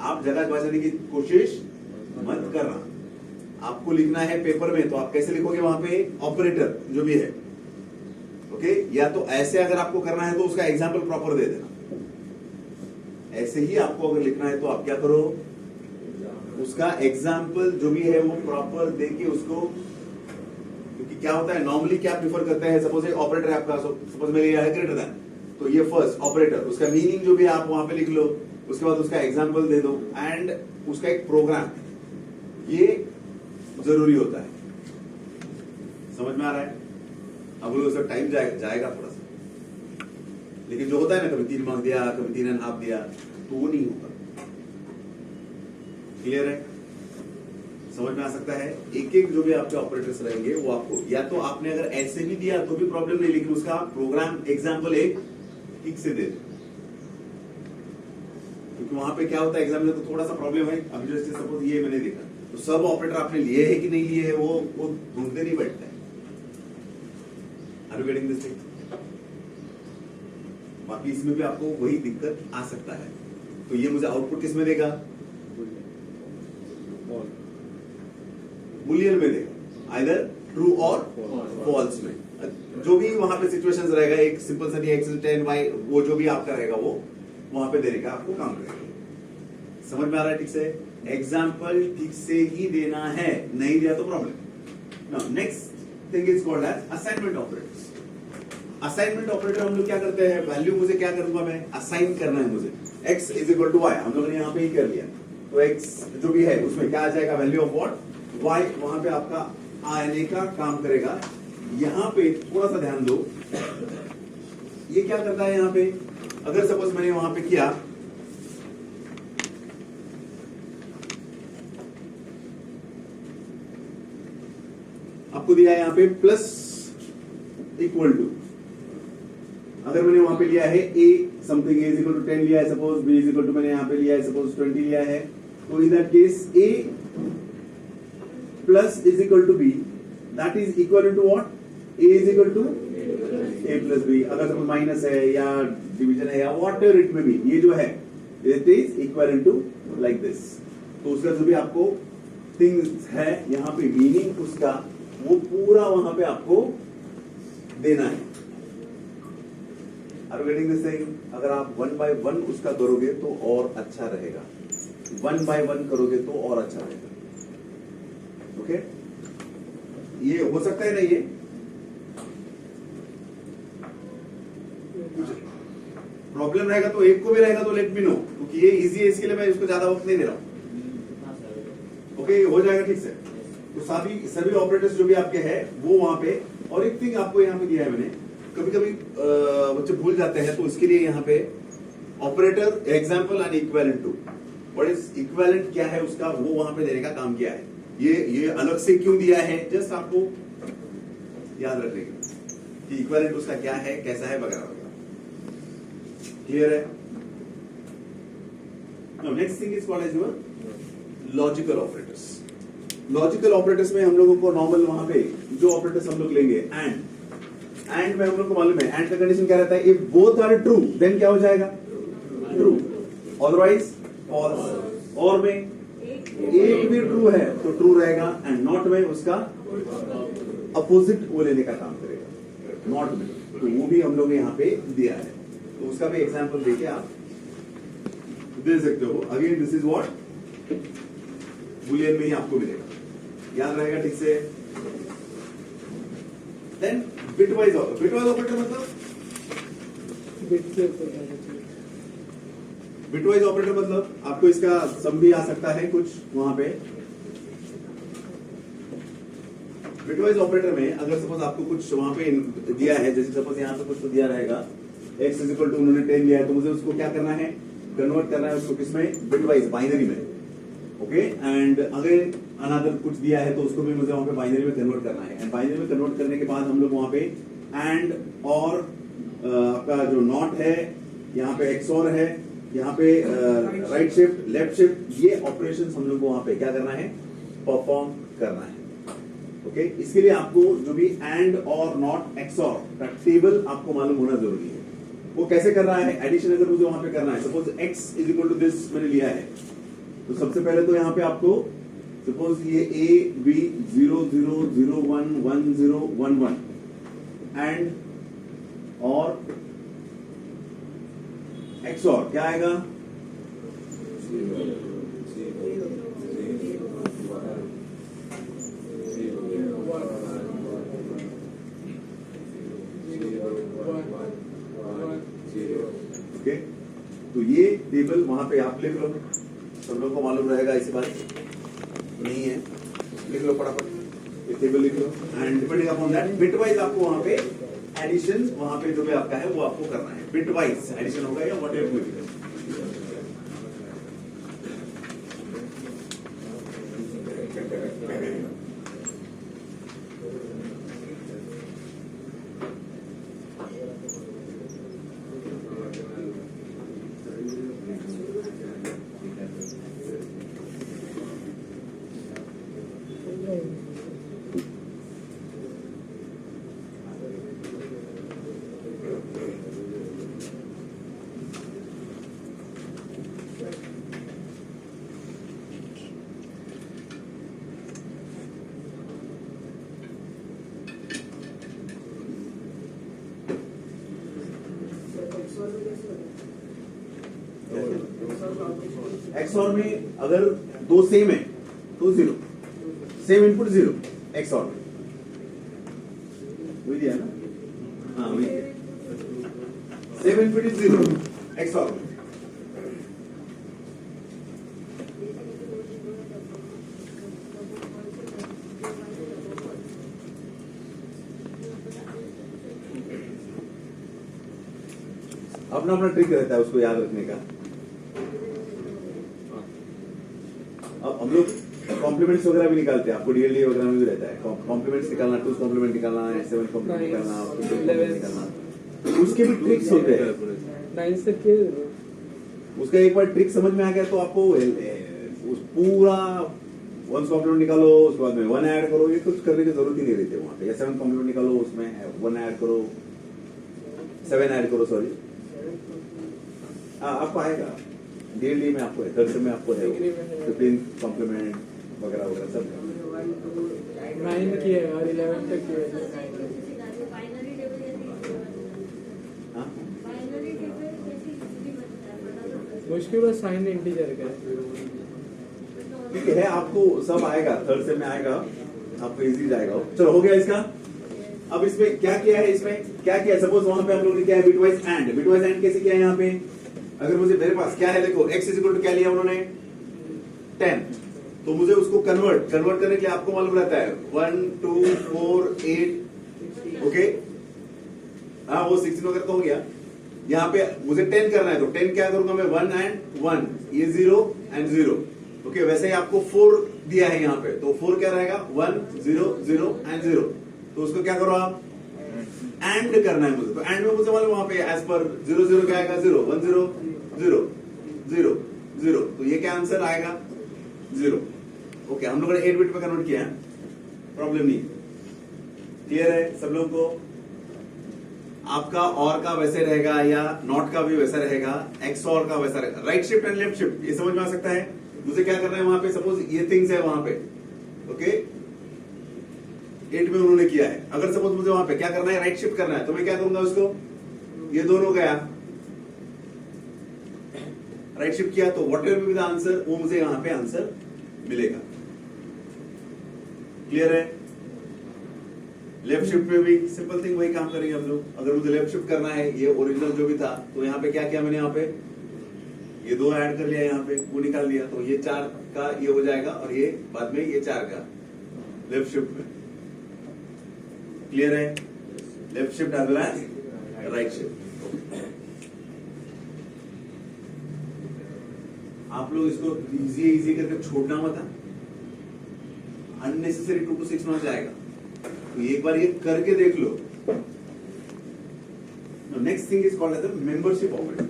आप जगह बचाने की कोशिश मत करना। आपको लिखना है पेपर में तो आप कैसे लिखोगे, वहां पे ऑपरेटर जो भी है, ओके, या तो ऐसे अगर आपको करना है तो उसका एग्जाम्पल प्रॉपर दे देना। ऐसे ही आपको अगर लिखना है तो आप क्या करो, उसका एग्जाम्पल जो भी है वो प्रॉपर देके उसको, क्योंकि क्या होता है नॉर्मली क्या प्रिफर करते हैं, सपोज एक ऑपरेटर है आपका, सपोज मेरे लिया है ग्रेटर देन, तो ये फर्स्ट ऑपरेटर, उसका मीनिंग जो भी आप वहां पे लिख लो, उसके बाद उसका एग्जाम्पल दे दो, एंड उसका एक प्रोग्राम, ये जरूरी होता है। समझ में आ रहा है? अब लोग सब टाइम जाएगा थोड़ा सा, लेकिन जो होता है ना, कभी 3 मार्क्स दिया, कभी 3.5 दिया, तो वो नहीं होगा। क्लियर है? समझ में आ सकता है? एक एक जो भी आपके ऑपरेटर्स रहेंगे वो आपको, या तो आपने अगर ऐसे भी दिया तो भी प्रॉब्लम नहीं, लेकिन उसका प्रोग्राम एग्जाम्पल एक ठीक से दे, क्योंकि वहां पे क्या होता है एग्जाम में तो थोड़ा सा प्रॉब्लम है। अभी जैसे सपोज ये मैंने देखा, तो सब ऑपरेटर आपने लिए है कि नहीं लिए है वो ढूंढते नहीं बैठता है। Are you getting this thing? बाकी इसमें भी आपको वही दिक्कत आ सकता है। तो ये मुझे आउटपुट किस में देगा, बुलियन में देगा, आइदर ट्रू और फॉल्स में, जो भी वहां पे सिचुएशंस रहेगा, एक सिंपल सा दिया x10y, वो जो भी आपका रहेगा वो वहां पे देने का आपको काम करेगा। समझ में आ रहा है ठीक से? एग्जाम्पल ठीक से ही देना है, नहीं दिया तो problem. Now next thing is called as assignment operators. Assignment operator हम लोग क्या करते हैं, वैल्यू मुझे क्या करूंगा मैं, असाइन करना है मुझे, x is equal to y, हम लोगों ने यहाँ पे ही कर लिया, तो x जो भी है उसमें क्या आ जाएगा, वैल्यू ऑफ व्हाट, y, वहां पे आपका आने का काम करेगा। यहां पे थोड़ा सा ध्यान दो, ये क्या करता है यहां पे, अगर सपोज मैंने वहां पे किया, आपको दिया है यहाँ पे प्लस इक्वल टू, अगर मैंने वहां पे लिया है A something A is equal to 10 लिया है suppose, B is equal to मैंने यहाँ पे लिया है सपोज 20 लिया है, तो in that case A plus is equal to B, that is equal to what, A is equal to A plus B, अगर सपोज माइनस है या डिवीजन है या वॉट एवर इट में बी, ये जो है it is equal to like this. तो उसका जो भी आपको थिंग्स है यहाँ पे मीनिंग उसका वो पूरा वहां पे आपको देना है। Are you getting this thing? अगर आप 1 by 1 उसका करोगे तो और अच्छा रहेगा, 1 by 1 करोगे तो और अच्छा रहेगा। ओके ये हो सकता है ना, ये प्रॉब्लम रहेगा तो एक को भी रहेगा तो लेट मी नो, क्योंकि ये इजी है, इसके लिए मैं इसको ज्यादा वक्त नहीं दे रहा हूं। ओके हो जाएगा ठीक से। तो सभी ऑपरेटर्स जो भी आपके हैं वो वहां पे, और एक थिंग आपको यहाँ पे दिया है मैंने, कभी कभी बच्चे भूल जाते हैं, तो इसके लिए यहाँ पे operator example and equivalent to, what is equivalent क्या है उसका, वो वहां पे देने का काम किया है। ये अलग से क्यों दिया है, जस्ट आपको याद रखने के कि इक्वेलेंट उसका क्या है, कैसा है, वगैरह वगैरह। क्लियर है? Now next thing is called as your logical operators. Logical operators में हम लोगों को नॉर्मल वहां पे जो ऑपरेटर्स हम लोग लेंगे, एंड में हम लोग को मालूम है एंड का कंडीशन क्या रहता है, if both are true then क्या हो जाएगा, ट्रू, अदरवाइज फॉल्स। और में एक भी ट्रू है तो ट्रू रहेगा, एंड नॉट में उसका अपोजिट वो लेने का काम करेगा, नॉट में। तो वो भी हम लोग ने यहाँ पे दिया है, तो उसका भी एग्जाम्पल देके आप दे सकते हो। Again this is what Boolean में ही आपको मिलेगा, याद रहेगा ठीक से। देन बिटवाइज ऑपरेटर मतलब बिट के ऊपर जाना चाहिए। बिटवाइज ऑपरेटर मतलब आपको इसका सम भी आ सकता है कुछ वहां पे। बिटवाइज ऑपरेटर में अगर सपोज आपको कुछ वहां पे दिया है, जैसे सपोज यहाँ पे कुछ तो दिया रहेगा, x इज इक्वल टू उन्होंने 10 दिया है, तो मुझे उसको क्या करना है, कन्वर्ट करना है उसको किसमें, बिटवाइज, बाइनरी में। ओके एंड अगर अनदर कुछ दिया है तो उसको भी मुझे वहां पे बाइनरी में कन्वर्ट करना है, एंड बाइनरी में कन्वर्ट करने के बाद हम लोग वहां पे एंड और आपका जो नॉट है, यहाँ पे एक्सऑर है, यहाँ पे राइट शिफ्ट, लेफ्ट शिफ्ट, ये ऑपरेशंस हम लोग को वहां पे क्या करना है, परफॉर्म करना है। ओके इसके लिए आपको जो भी एंड और नॉट एक्सऑर का टेबल आपको मालूम होना जरूरी है। वो कैसे कर रहा है, एडिशन अगर मुझे वहां पे करना है, suppose x is equal to this मैंने लिया है, तो सबसे पहले तो यहाँ पे आपको सपोज ये a b 0 0 0 1 1 0 1 1 एंड और एक्सऑर क्या आएगा, ओके तो ये टेबल वहां पे आप लिख लो, सब लोग को मालूम रहेगा, ऐसी बात नहीं है, लिख लो फटाफट ये टेबल लिख लो, and depending upon that bitwise आपको वहां पे एडिशन वहां पे जो भी आपका है वो आपको करना है, बिटवाइज एडिशन होगा या व्हाट एवर भी। एक्सऑर में अगर दो सेम है तो 0, सेम इनपुट 0 एक्सऑर में, वही दिया ना, हाँ वही, सेम इनपुट इज 0 एक्सऑर में। अपना अपना ट्रिक रहता है उसको याद रखने का। अब हम लोग कॉम्प्लीमेंट्स वगैरह भी निकालते हैं, आपको डीएलडी वगैरह में भी रहता है कॉम्प्लीमेंट्स निकालना, 2 कॉम्प्लीमेंट निकालना, 7 कॉम्प्लीमेंट निकालना, 15 कॉम्प्लीमेंट निकालना, तो उसके भी ट्रिक्स होते हैं। 9 तक किए थे। उसका एक बार ट्रिक समझ में आ गया तो आपको उस पूरा 1 कॉम्प्लीमेंट निकालो, उसके बाद में 1 ऐड करो, ये कुछ करने की जरूरत ही नहीं रहती वहां पे। या 7 कॉम्प्लीमेंट निकालो, उसमें 1 ऐड करो, 7 ऐड करो, सॉरी। आपको आएगा डीएलडी में, आपको है 3rd में, आपको है 15 कॉम्प्लीमेंट वगैरह वगैरह सब। 9 किए और 11 तक किए। बाइनरी टेबल हाँ? मुश्किल बस साइन इंटीजर का है। ठीक है, आपको सब आएगा, 3rd से में आएगा, आपको इजी जाएगा। चलो हो गया इसका। अब इसमें क्या किया है, इसमें क्या किया, सपोज वहां पे हम लोगों ने क्या है, बिटवाइज एंड। बिटवाइज एंड कैसे किया है यहाँ पे, अगर मुझे मेरे पास क्या है, देखो x इक्वल टू क्या लिया उन्होंने 10, तो मुझे उसको कन्वर्ट करने के लिए आपको मालूम रहता है 1 2 4 8, ओके। हाँ, वो 16 वगैरह तो हो गया। यहाँ पे मुझे 10 करना है, तो 10 क्या करूंगा मैं, 1 एंड 1, ये 0 एंड 0, ओके। वैसे ही आपको 4 दिया है यहाँ पे, तो 4 क्या रहेगा, 1 0 0 एंड 0, तो उसको क्या करो आप, एंड करना है मुझे। तो एंड में मुझे मालूम वहां पे एज पर 0 0 क्या आएगा, 0 1 0 0 0 0, तो ये क्या आंसर आएगा, 0, ओके। हम लोगों ने 8 बिट में कन्वर्ट किया है, प्रॉब्लम नहीं। क्लियर है सब लोगों को। आपका और का वैसे रहेगा या नॉट का भी वैसा रहेगा, एक्स और का वैसा रहेगा। Right shift and left shift ये समझ में आ सकता है। मुझे क्या करना है वहां पे, सपोज ये थिंग्स है वहां पे, ओके 8 में उन्होंने किया है। अगर सपोज मुझे वहां पे क्या करना है, राइट शिफ्ट करना है, तो मैं क्या करूंगा उसको, ये दोनों गया, राइट शिफ्ट किया, तो what ever be the answer, वो मुझे यहां पे आंसर मिलेगा। क्लियर है। लेफ्ट शिफ्ट में भी सिंपल थिंग वही काम करेंगे हम लोग। अगर मुझे लेफ्ट शिफ्ट करना है, ये ओरिजिनल जो भी था, तो यहाँ पे क्या किया मैंने, यहाँ पे ये 2 ऐड कर लिया, यहाँ पे वो निकाल दिया, तो ये 4 का ये हो जाएगा, और ये बाद में ये 4 का लेफ्ट शिफ्ट में। क्लियर है। Left shift as well as right shift. आप लोग इसको इजी करके छोड़ना मत, अननेसेसरी 2 to 6 नॉट जाएगा, तो एक बार ये करके देख लो। Next thing is called as membership operator,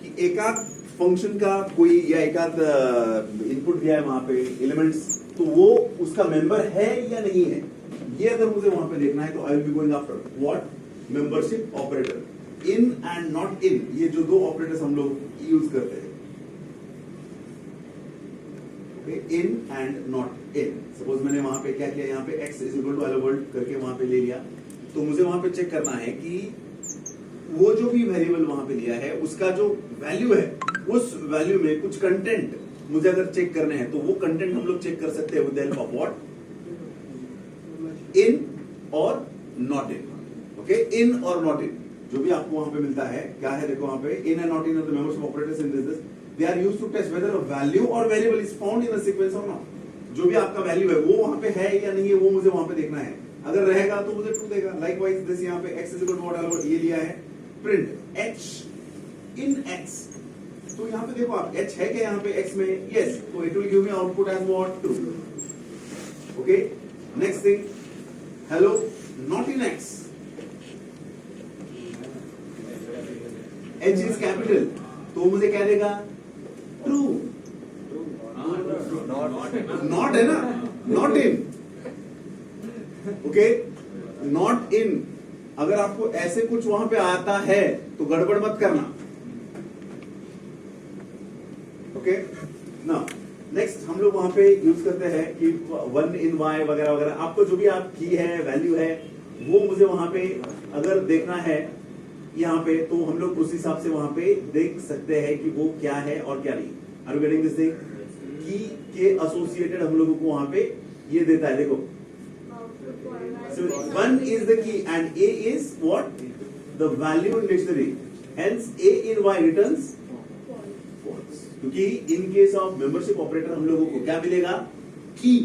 कि एकाध फंक्शन का कोई या एकाध इनपुट दिया है वहां पे एलिमेंट्स, तो वो उसका मेंबर है या नहीं है, ये अगर मुझे वहां पे देखना है, तो I will be going after what, membership operator. In and not in, ये जो 2 ऑपरेटर्स हम लोग यूज करते हैं, in and not in. Suppose मैंने वहां पे क्या किया, यहाँ पे x is equal to hello world करके वहां पे ले लिया, तो मुझे वहां पे चेक करना है कि वो जो भी वेरिएबल वहां पे लिया है, उसका जो वैल्यू है, उस वैल्यू में कुछ कंटेंट मुझे अगर चेक करने हैं, तो वो कंटेंट हम लोग चेक कर सकते हैं with the help of what, in और नॉट इन, ओके। इन और नॉट इन जो भी आपको वहां पे मिलता है, क्या है देखो वहां पे, इन and not in are the members of operators in this, they are used to test whether a value or variable is found in a sequence or not। जो भी आपका वैल्यू है वो वहां पे है या नहीं है, वो मुझे वहां पे देखना है। अगर रहेगा तो मुझे ट्रू देगा। लाइकवाइज दिस यहाँ पे x is equal to what, ये लिया है, प्रिंट h in x, तो यहाँ पे देखो आप h है क्या यहाँ पे x में, yes, तो it will give me output as what, true, okay। next thing, hello not in x, h is capital, तो मुझे क्या देगा, ट्रू। नॉट है ना, not in, okay. Not in, अगर आपको ऐसे कुछ वहां पे आता है तो गड़बड़ मत करना, ओके ना। नेक्स्ट हम लोग वहां पे यूज करते हैं कि 1 in y वगैरह वगैरह, आपको जो भी आप की है वैल्यू है, वो मुझे वहां पे अगर देखना है यहाँ पे, तो हम लोग उस हिसाब से वहां पे देख सकते हैं कि वो क्या है और क्या नहीं। Are you getting this thing, key के एसोसिएटेड हम लोगों को वहां पे ये देता है, देखो 1 is the key and a is what, the value in dictionary, hence a in y returns false, क्योंकि इन केस ऑफ मेंबरशिप ऑपरेटर हम लोगों को क्या मिलेगा, की,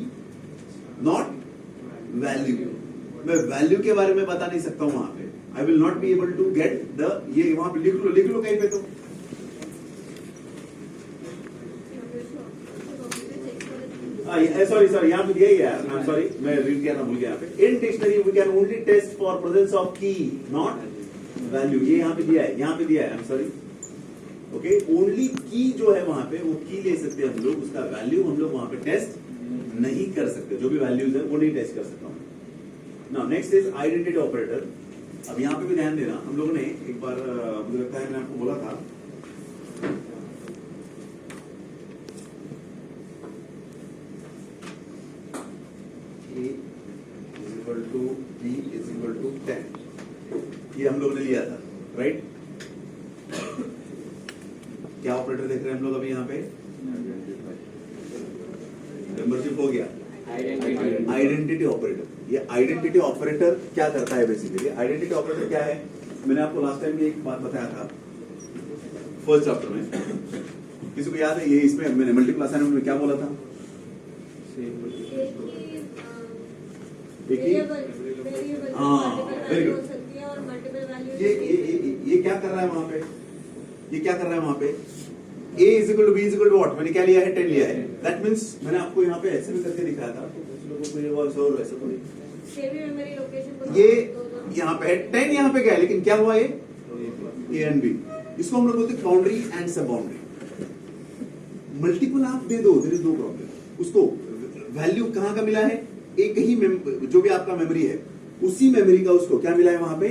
नॉट वैल्यू। मैं वैल्यू के बारे में बता नहीं सकता हूं वहां पे, I will not be able to get the, ये वहां पे लिख लो कहीं पे, तो सॉरी यहाँ पे दिया ही है, मैं सॉरी मैं रीड किया था, भूल गया यहाँ पे। In dictionary we can only test for presence of key not value, ये यहाँ पे दिया है, यहाँ पे दिया है, I am sorry. Okay, only key जो है वहां पे वो की ले सकते हैं हम लोग, उसका वैल्यू हम लोग वहां पे टेस्ट नहीं कर सकते, जो भी वैल्यूज है वो नहीं टेस्ट कर सकता हूँ। Now next is identity operator. अब यहाँ पे भी ध्यान देना, हम लोगों ने एक बार मुझे लगता है मैंने आपको बोला था A is equal to B is equal to 10, ये हम लोग ने लिया था, राइट? क्या ऑपरेटर देख रहे हैं हम लोग अभी यहाँ पे? मेंबरशिप हो गया, आइडेंटिटी ऑपरेटर। ये आइडेंटिटी ऑपरेटर क्या करता है बेसिकली? आइडेंटिटी ऑपरेटर क्या है? मैंने आपको लास्ट टाइम भी एक बात बताया था फर्स्ट चैप्टर में, किसी को याद है? ये इसमें मैंने मल्टीपल असाइनमेंट में क्या बोला था? Very good. ये क्या कर रहा है वहां पे? ये क्या कर रहा है वहां पे? A is equal to B is equal to what? मैंने क्या लिया है? 10 लिया है। That means मैंने आपको यहाँ पे ऐसे भी करके दिखाया था, तो कुछ लोगों को ये वर्स और वैसे थोड़ी। ये यहाँ पे है 10, यहाँ पे क्या है? लेकिन क्या हुआ ये? A and B। इसको हम लोग बोलते हैं बाउंड्री एंड सब बाउंड्री। मल्टीपल आप दे दो, देयर इज नो प्रॉब्लम। उसको वैल्यू कहाँ का मिला है? एक ही जो भी आपका मेमोरी है, उसी मेमोरी का उसको क्या मिला है वहां पे?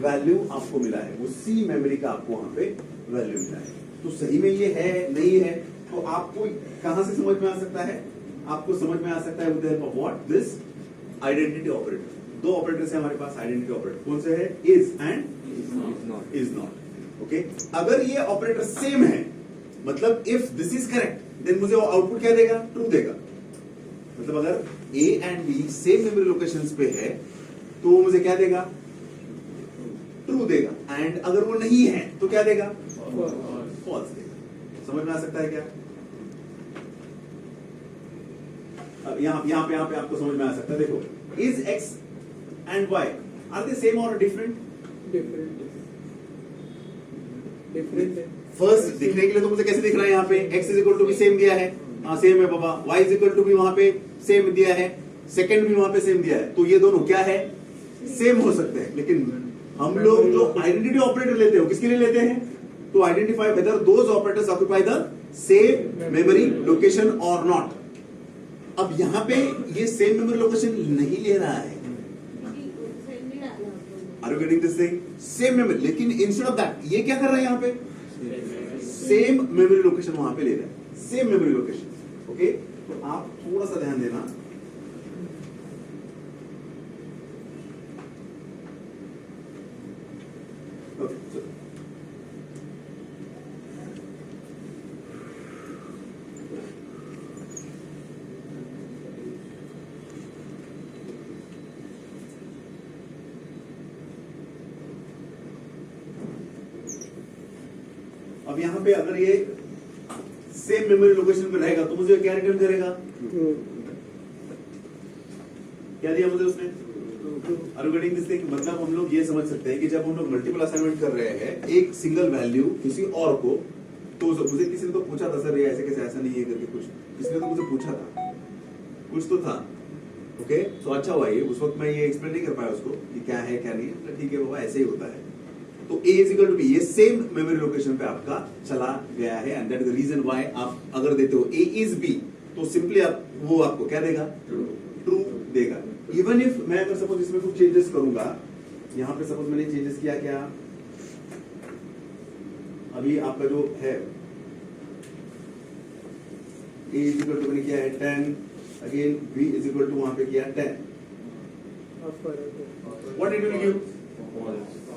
वैल्यू आपको मिला है, उसी मेमोरी का आपको वहां पे वैल्यू मिला है। तो सही में ये है नहीं है, तो आपको कहां से समझ में आ सकता है? आपको समझ में आ सकता है with the help of what? This identity operator. दो ऑपरेटर्स है हमारे पास आइडेंटिटी ऑपरेटर, कौन से है? Is and is not. Okay, अगर ये ऑपरेटर सेम है, मतलब if this is correct, then मुझे आउटपुट क्या देगा? ट्रू देगा। मतलब अगर A and B same memory locations पे है, तो वो मुझे क्या देगा? ट्रू देगा। एंड अगर वो नहीं है तो क्या देगा? फॉल्स देगा। समझ में आ सकता है क्या? अब यहाँ पे आपको समझ में आ सकता है। देखो, is X and Y are they same और डिफरेंट? डिफरेंट है। फर्स्ट दिखने के लिए तो मुझे कैसे दिख रहा है? यहाँ पे X इज इक्वल टू भी सेम दिया है, हाँ सेम है बाबा। Y इज इक्वल टू भी वहां पे सेम दिया है, सेकंड भी वहां पे सेम दिया है, तो ये दोनों क्या है? सेम हो सकते हैं। लेकिन हम लोग जो आइडेंटिटी ऑपरेटर लेते हो, किसके लिए लेते हैं? To identify whether those operators occupy the same memory location और नॉट। अब यहाँ पे ये सेम मेमोरी लोकेशन नहीं ले रहा है। Are you getting this thing? Same memory, लेकिन इंस्टेड ऑफ दैट ये क्या कर रहा है? यहाँ पे सेम मेमोरी लोकेशन वहां पे ले रहा है, सेम मेमोरी लोकेशन। ओके, तो आप थोड़ा सा ध्यान देना। अब यहां पे अगर ये सेम मेमोरी लोकेशन पे रहेगा तो मुझे क्या रिटर्न करेगा? क्या दिया मुझे उसने? Are you getting this thing? मतलब हम लोग ये समझ सकते हैं कि जब हम लोग मल्टीपल असाइनमेंट कर रहे हैं एक सिंगल वैल्यू किसी और को, तो मुझे किसी ने तो पूछा था सर ये ऐसे कैसे, ऐसा नहीं है करके, कुछ किसी ने तो मुझे पूछा था, कुछ तो था। ओके, तो अच्छा हुआ ये, उस वक्त मैं ये एक्सप्लेन नहीं कर पाया उसको कि क्या है क्या नहीं है। ठीक है बाबा, ऐसे ही होता है। तो A is equal to B, ये सेम मेमोरी लोकेशन पे आपका चला गया है, and that is the reason why आप अगर देते हो A is B, तो सिंपली आप वो आपको क्या देगा? ट्रू देगा। इवन इफ मैं अगर सपोज इसमें कुछ चेंजेस करूंगा, यहां पे सपोज मैंने चेंजेस किया क्या? अभी आपका जो है A is equal to मैंने किया है 10, again B is equal to वहां पे किया 10, व्हाट इट विल गिव?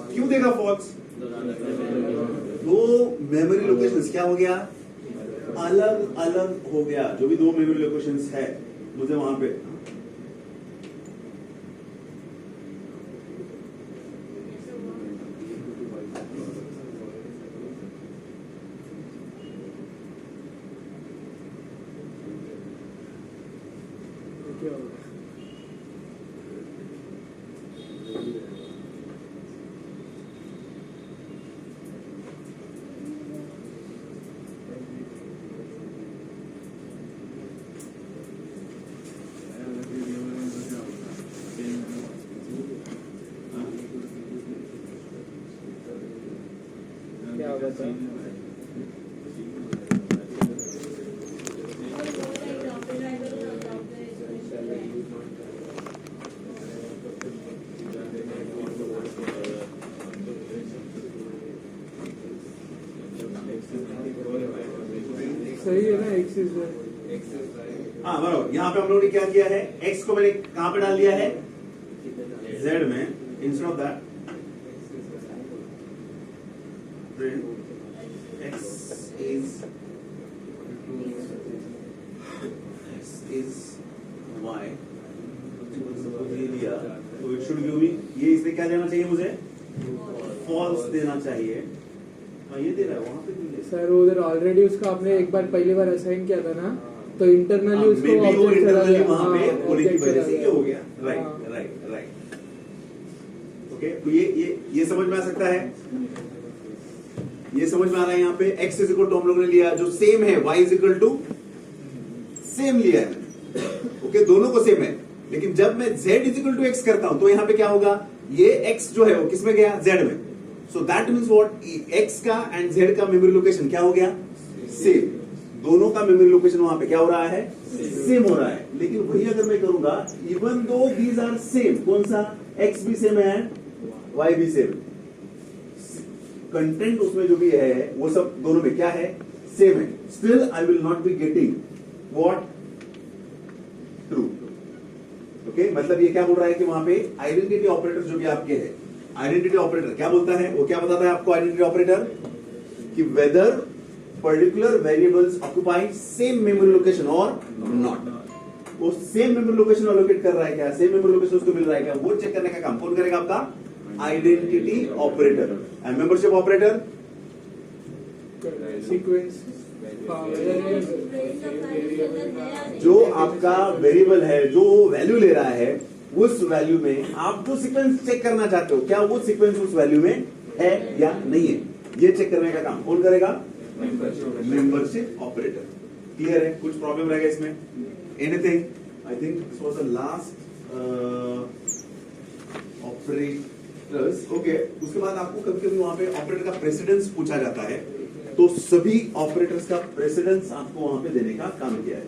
क्यों देगा फॉल्स? दो मेमोरी लोकेशंस क्या हो गया? अलग अलग हो गया। जो भी दो मेमोरी लोकेशंस है मुझे वहां पे जाता है। सही है ना, एक्सिस है। हाँ बराबर। यहाँ पे हम लोगों ने क्या किया है, x को मैंने कहाँ पे डाल दिया है, z में, instead of that x is y, ये दिया तो इट शुड गिव मी, ये इसमें क्या देना चाहिए मुझे, फॉल्स देना चाहिए। हाँ ये दे रहा है, वहां पे क्यों दे रहा है? सर उधर ऑलरेडी उसका आपने एक बार पहली बार असाइन किया था ना, तो इंटरनली उसको maybe वो ऑब्जेक्ट चला internally गया। वहां पे हाँ, होने की object वजह चला से ये गया। हो गया। राइट हाँ। Right right. ओके, तो ये समझ में आ सकता है, ये समझ में आ रहा है। यहाँ पे x इज इक्वल टू हम लोगों ने लिया जो सेम है, y is equal to same लिया है। ओके, दोनों को सेम है, लेकिन जब मैं z is equal to x करता हूं तो यहाँ पे क्या होगा, ये x जो है वो किसमें गया, z में। So that means what, x का एंड z का मेमोरी लोकेशन क्या हो गया, सेम। दोनों का मेमोरी लोकेशन वहां पे क्या हो रहा है, सेम हो रहा है। लेकिन वही अगर मैं करूंगा, even though these are same, कौन सा, x भी सेम है, y भी सेम, कंटेंट उसमें जो भी है वो सब दोनों में क्या है, सेम है, still I will not be getting what, true. Okay, मतलब ये क्या बोल रहा है कि वहां पे आइडेंटिटी ऑपरेटर जो भी आपके है, आइडेंटिटी ऑपरेटर क्या बोलता है, वो क्या बताता है आपको आइडेंटिटी ऑपरेटर, कि whether particular variables occupy same memory location और नॉट। वो सेम मेमोरी लोकेशन एलोकेट कर रहा है क्या, सेम मेमोरी लोकेशन उसको मिल रहा है क्या, वो चेक करने का काम कौन करेगा, आपका identity operator. And membership operator sequence, जो आपका वेरिएबल है, जो वैल्यू ले रहा है, उस वैल्यू में आप जो सीक्वेंस चेक करना चाहते हो, क्या वो सीक्वेंस उस वैल्यू में है या नहीं है, ये चेक करने का काम कौन करेगा, मेंबरशिप ऑपरेटर। क्लियर है, कुछ प्रॉब्लम रहेगा इसमें, anything? I think this was the last operators. Okay, उसके बाद आपको कभी कभी वहां पे ऑपरेटर का प्रेसिडेंस पूछा जाता है, तो सभी ऑपरेटर्स का प्रेसिडेंस आपको वहां पे देने का काम किया है।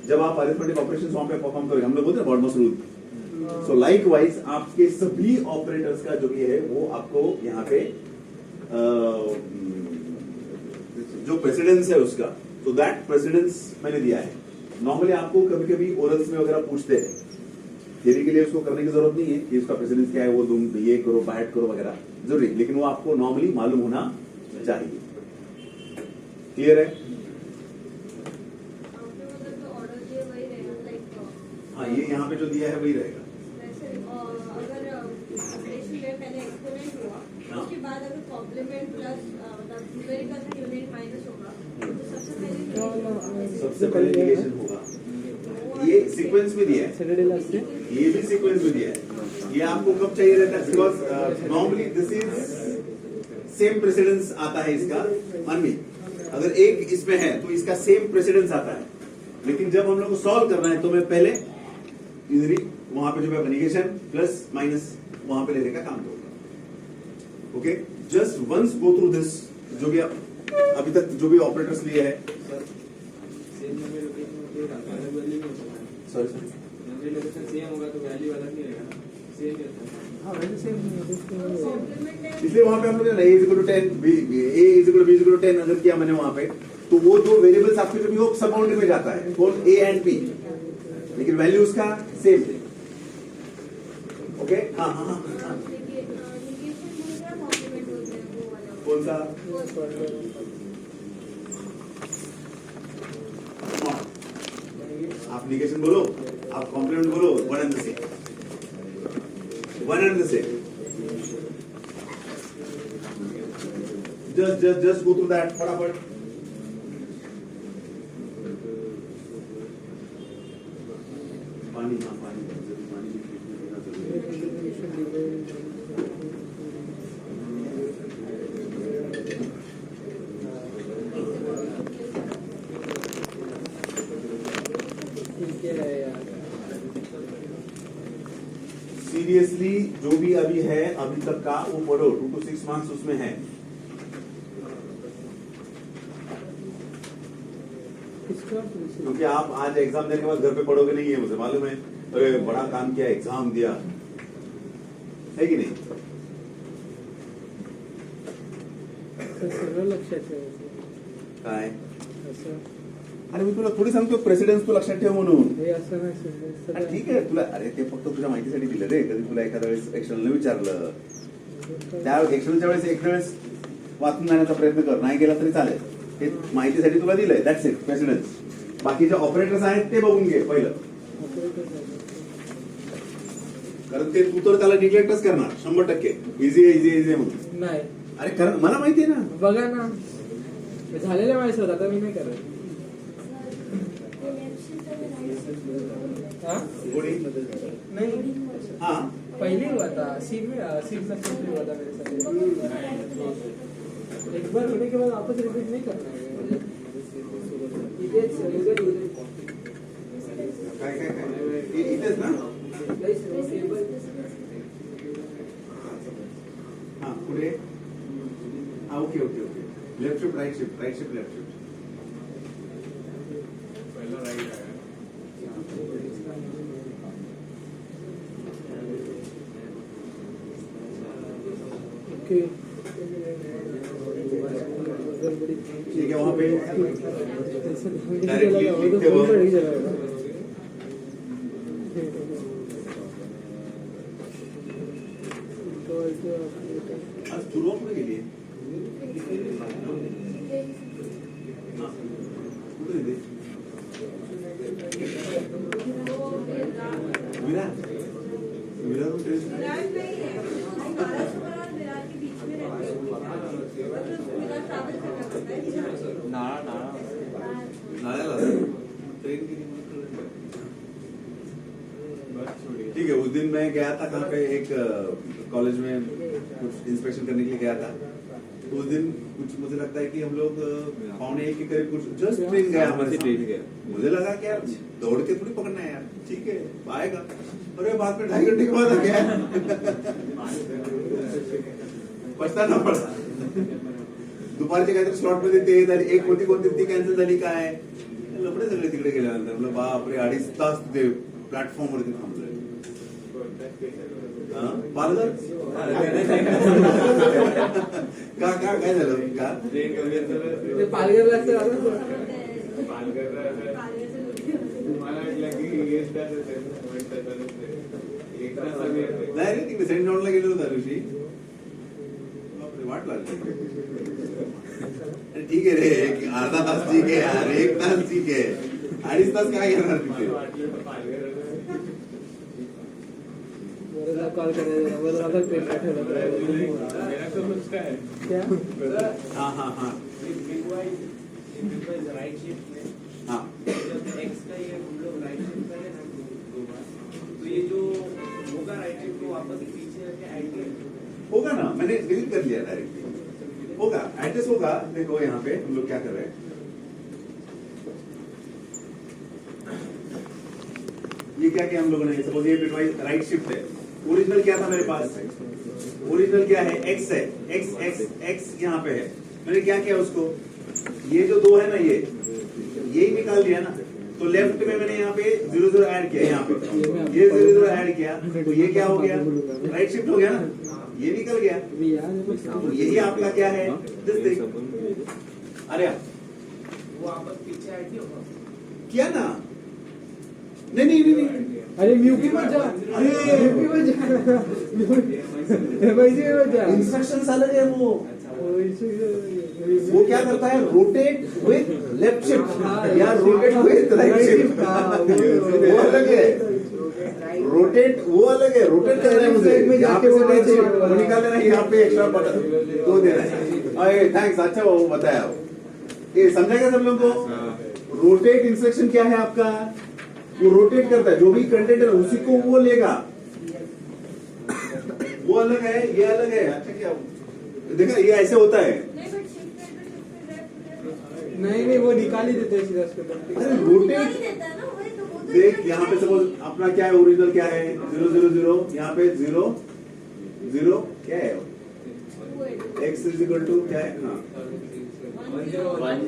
जब आप अरिथमेटिक ऑपरेशंस वहां पे परफॉर्म करोगे, हम लोग बोलते हैं बॉर्डमस रूल, सो लाइकवाइज आपके सभी ऑपरेटर्स का जो भी है वो आपको यहाँ पे जो प्रेसिडेंस है उसका, तो दैट प्रेसिडेंस मैंने दिया है। नॉर्मली आपको कभी कभी ओरल्स में वगैरह पूछते हैं, थियरी के लिए उसको करने की जरूरत नहीं है कि उसका प्रेसिडेंस क्या है, वो तुम ये करो बैट करो वगैरह, जरूरी, लेकिन वो आपको नॉर्मली मालूम होना चाहिए। क्लियर है? हाँ, ये यहाँ पे जो दिया है वही रहेगा। अगर ऑपरेशन में पहले एक्सपोनेंट हुआ, उसके बाद अगर कॉम्प्लीमेंट प्लस मतलब न्यूमेरिकल से यूनिट माइनस होगा, तो सबसे पहले निगेशन होगा। ये सीक्वेंस में दिया है, सैटरडे लास्ट से ये भी सीक्वेंस में दिया है। ये आपको कब चाहिए रहता है, because normally this is same precedence आता है इसका। मान ली अगर एक इसमें है तो इसका सेम प्रेसिडेंस आता है, लेकिन जब हम लोग को सॉल्व करना है तो मैं पहले इधर ही वहां पे जो है निगेशन प्लस माइनस वहां पे लेने का काम करूंगा। Okay, just once go through this, जो भी अभी तक जो भी ऑपरेटर्स लिए है। सॉरी सेम होगा तो वैल्यू अलग नहीं रहेगा ना, सेम ही होता है। हाँ वैसे सेम कॉम्प्लीमेंट है। इसलिए वहां पे हम लोग a is equal to 10, b is equal to b is equal to 10 अगर किया मैंने वहां पे, तो वो जो वेरिएबल्स आपके जो भी वो सब बाउंड्री में जाता है, कौन, a एंड b, लेकिन वैल्यू उसका सेम। ओके, हाँ हाँ हाँ, कौन सा, आप निगेशन बोलो, आप कॉम्प्लीमेंट बोलो, one and the same, one and the same. just go through that फटाफट। पानी, हाँ पानी भी देना सीरियसली जो भी अभी है अभी तक का वो पढ़ो, 2 to 6 मार्क्स उसमें है। किसका प्रिंसिपल? क्योंकि आप आज एग्जाम देने के बाद घर पे पढ़ोगे नहीं है, मुझे मालूम है। अरे बड़ा काम किया, एग्जाम दिया, है की नाही? तर सगळं लक्षात ठेवायचं. काय? असं अरे मी तुला थोडी सांगतो प्रेसिडेंट तू लक्षात ठेव म्हणून. हे असं नाही समजायचं. अरे ठीक आहे तुला, अरे ते फक्त तुझ्या माहितीसाठी दिलं रे. कधी तुला एखाद्या वेळेस एक्सटर्नल विचारलं, त्या एक्सटर्नलच्या वेळेस एक वेळेस वाचून जाण्याचा प्रयत्न कर, नाही केला तरी चालेल. हे माहितीसाठी तुला दिलंय, दॅट्स इट. प्रेसिडेंट बाकीचे ऑपरेटर्स आहेत ते बघून घे पहिलं, कारण ते तू तर त्याला निग्लेक्टच करणार 100%. इझी इझी इझी म्हणून. नाही अरे कारण मला माहिती आहे ना. बघा ना, झालेल्या माझ्यासोबत, आता मी नाही करत. हा? कोणी? नाही हा पहिली होता सीट सेंट्री होता मेरे साथ. एक बार होने के बाद वापस रिपीट नहीं करना है. काय काय काय इथेच ना. हा पुढे. हा okay okay okay. Left shift right shift, right shift left shift. पहिला राईट आहे. ओके. ठीक है, वहाँ पे आज पूर्व कुठे गेली? कुठे गेली? विरार विरार विराट नहीं है, महाराष्ट्र और विराट के बीच में रहते हैं. मतलब विराट ट्रैवल करना पड़ता है. नाळ्याला ट्रेन गेली म्हणून कळलं. बस छोड़ी. ठीक है, उस दिन मैं गया था कहाँ पे, एक कॉलेज में कुछ इंस्पेक्शन करने के लिए गया था. उस दिन कुछ मुझे लगता है कि हम लोग 1:45 के करीब कुछ जस्ट ट्रेन गया हमारे से. ट्रेन गया. मुझे लगा कि यार दौड़ के थोड़ी पकड़ना है यार, ठीक है आएगा. अरे बाद में 2.5 घंटे के बाद आ गया. पछताना पडा. दुपारच्या काहीतरी स्लॉट मध्ये ते झाली, एक होती कोणती ती कॅन्सल झाली. काय लपडे सगळे तिकडे गेल्यानंतर म्हणलं बापरे 2.5 तास ते प्लॅटफॉर्म वरती थांबलोय. पालघर का काय झालं का? ट्रेन कमी ते पालघरला असं आलं ना. तुम्हाला वाटलं की 1 तास असेल, 1 तासानंच नाही. 1 तास आम्ही येतोय. नाही रे, तिकडे सेंट जॉनला गेलो होतो त्या दिवशी. बापरे वाट लागली. ठीक आहे रे, एक अर्धा तास ठीक आहे यार, 1 तास ठीक आहे, 2.5 तास काय घेणार तिथे. वाटलं तर पालघर बरं कॉल करायचा, बरं आता ट्रेन पाठवलं. मेरा समझ का है क्या? हाँ हाँ हाँ राइट शिफ्ट में हाँ जब एक्स का ये हम लोग राइट शिफ्ट करें ना 2 बार, तो ये जो होगा राइट शिफ्ट को वापस पीछे रखे आइडिया होगा ना, मैंने डिलीट कर लिया डायरेक्टली. होगा, एडजस्ट होगा. देखो यहाँ पे हम लोग क्या कर रहे हैं. ये क्या किया हम लोगों ने, सपोज ये बिटवाइज राइट शिफ्ट है. ओरिजिनल क्या था मेरे पास? ओरिजिनल क्या है? एक्स है. एक्स एक्स एक्स यहाँ पे है. मैंने क्या किया उसको, ये जो 2 है ना, यही निकाल दिया ना. तो लेफ्ट में मैंने यहाँ पे 0 0 ऐड किया, यहाँ पे ये 0 0 ऐड किया, तो ये क्या हो गया? राइट शिफ्ट हो गया ना, ये निकल गया. तो यही आपका क्या है? अरे वो वापस पीछे आइडिया होगा. किया ना. नहीं अरे म्यूपी मत जा. अरे म्यूपी मत जा. MIC मत जा. इंस्ट्रक्शन अलग है. वो क्या करता है? रोटेट विथ लेफ्ट शिफ्ट या रोटेट विथ राइट शिफ्ट. वो अलग है. रोटेट वो अलग है. रोटेट कर रहे हैं मुझे, यहाँ पे वो निकाल देना, यहाँ पे एक्स्ट्रा बटन 2 देना है. थैंक्स, अच्छा वो बताया. ये समझा क्या सब लोग को? रोटेट इंस्ट्रक्शन क्या है आपका? वो रोटेट करता है, जो भी कंटेंट है उसी को वो लेगा. वो अलग है, ये अलग है. अच्छा क्या देखा, ये ऐसे होता है. नहीं बट शिफ्ट नहीं वो निकाल ही देते हैं सीधा उसको. अरे रोटेट देता है ना, वही तो वो तो देख, यहाँ पे सपोज अपना क्या है, ओरिजिनल क्या है? 0 0 0. यहाँ पे 0 0 क्या है? x इज इक्वल टू क्या है? हाँ 1 0 1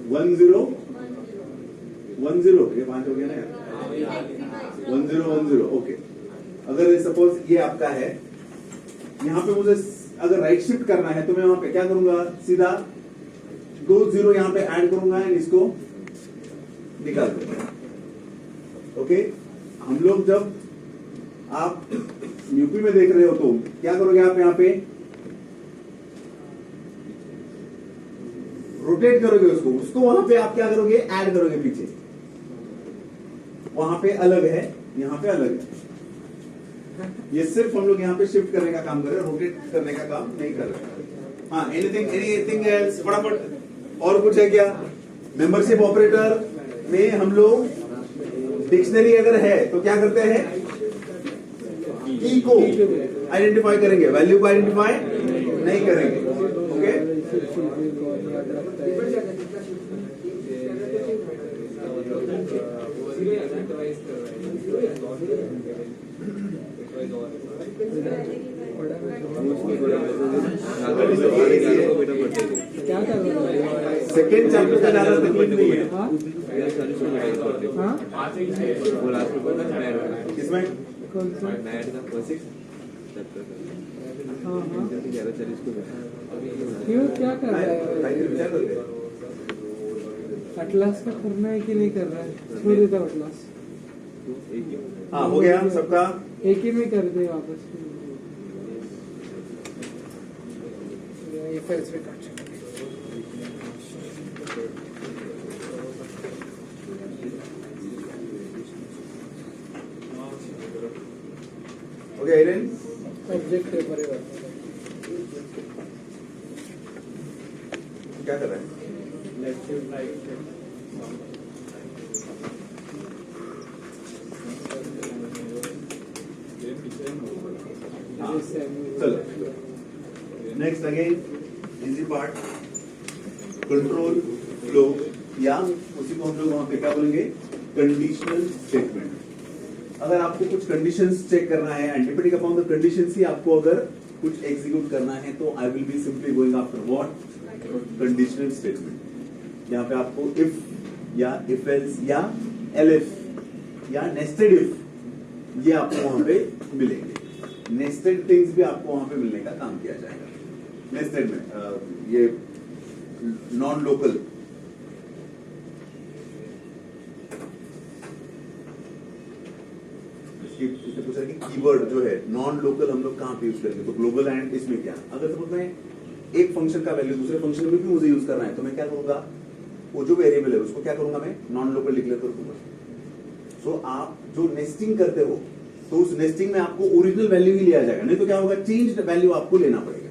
0 1010 ये 5 हो गया ना यार 1010 ओके। अगर सपोज ये आपका है, यहाँ पे मुझे अगर राइट शिफ्ट करना है तो मैं वहां पे क्या करूंगा, सीधा 2 0 यहाँ पे ऐड करूंगा एंड इसको निकाल दूंगा। ओके, हम लोग जब आप यूपी में देख रहे हो तो क्या करोगे आप, यहाँ पे रोटेट करोगे उसको वहां पे आप क्या करोगे, ऐड करोगे पीछे, वहां पे अलग है, यहाँ पे अलग है। ये सिर्फ हम लोग यहाँ पे शिफ्ट करने का काम कर रहे हैं, रोटेट करने का काम नहीं कर रहे। हाँ, एनीथिंग एल्स, फटाफट और कुछ है क्या? मेंबरशिप ऑपरेटर में हम लोग डिक्शनरी अगर है तो क्या करते हैं, की को आइडेंटिफाई करेंगे, वैल्यू को आइडेंटिफाई नहीं करेंगे। ओके, क्या कर रहा है? सेकेंड चैप्टर का ज्यादा तकलीफ नहीं है हाँ हाँ इसमें। कौन सा? हाँ हाँ क्यों, क्या कर रहा है? अटलास का करना है कि नहीं कर रहा है? छोड़ देता हूँ अटलास, हाँ, हो गया सबका। एक ही में कर दे वापस। ये फाइल्स में काट सकते हैं। हो गया आयरन, ऑब्जेक्ट है परिवर्तन। क्या कर रहा है? लेफ्ट शिफ्ट राइट शिफ्ट हाँ, चलो next again easy part, control flow, या उसी को हम लोग वहां पे क्या बोलेंगे, कंडीशनल स्टेटमेंट। अगर आपको कुछ कंडीशंस चेक करना है and depending upon the conditions ही आपको अगर कुछ एग्जीक्यूट करना है तो I will be simply going after what, conditional statement. यहाँ पे आपको इफ या इफ एल्स या एल्फ या नेस्टेड इफ, ये आपको वहां पे मिलेंगे। नेस्टेड थिंग्स भी आपको वहां पे मिलने का काम किया जाएगा। नेस्टेड में ये नॉन लोकल, इसने पूछा कि कीवर्ड जो है नॉन लोकल हम लोग कहाँ पे यूज करेंगे, तो ग्लोबल एंड इसमें क्या, अगर सपोज मैं एक फंक्शन का वैल्यू दूसरे फंक्शन में भी मुझे यूज करना है तो मैं क्या करूंगा, वो जो वेरिएबल है उसको क्या करूंगा, मैं नॉन लोकल डिक्लेयर कर दूंगा। सो आप जो नेस्टिंग करते हो तो उस नेस्टिंग में आपको ओरिजिनल वैल्यू ही लिया जाएगा, नहीं तो क्या होगा, चेंज्ड वैल्यू आपको लेना पड़ेगा।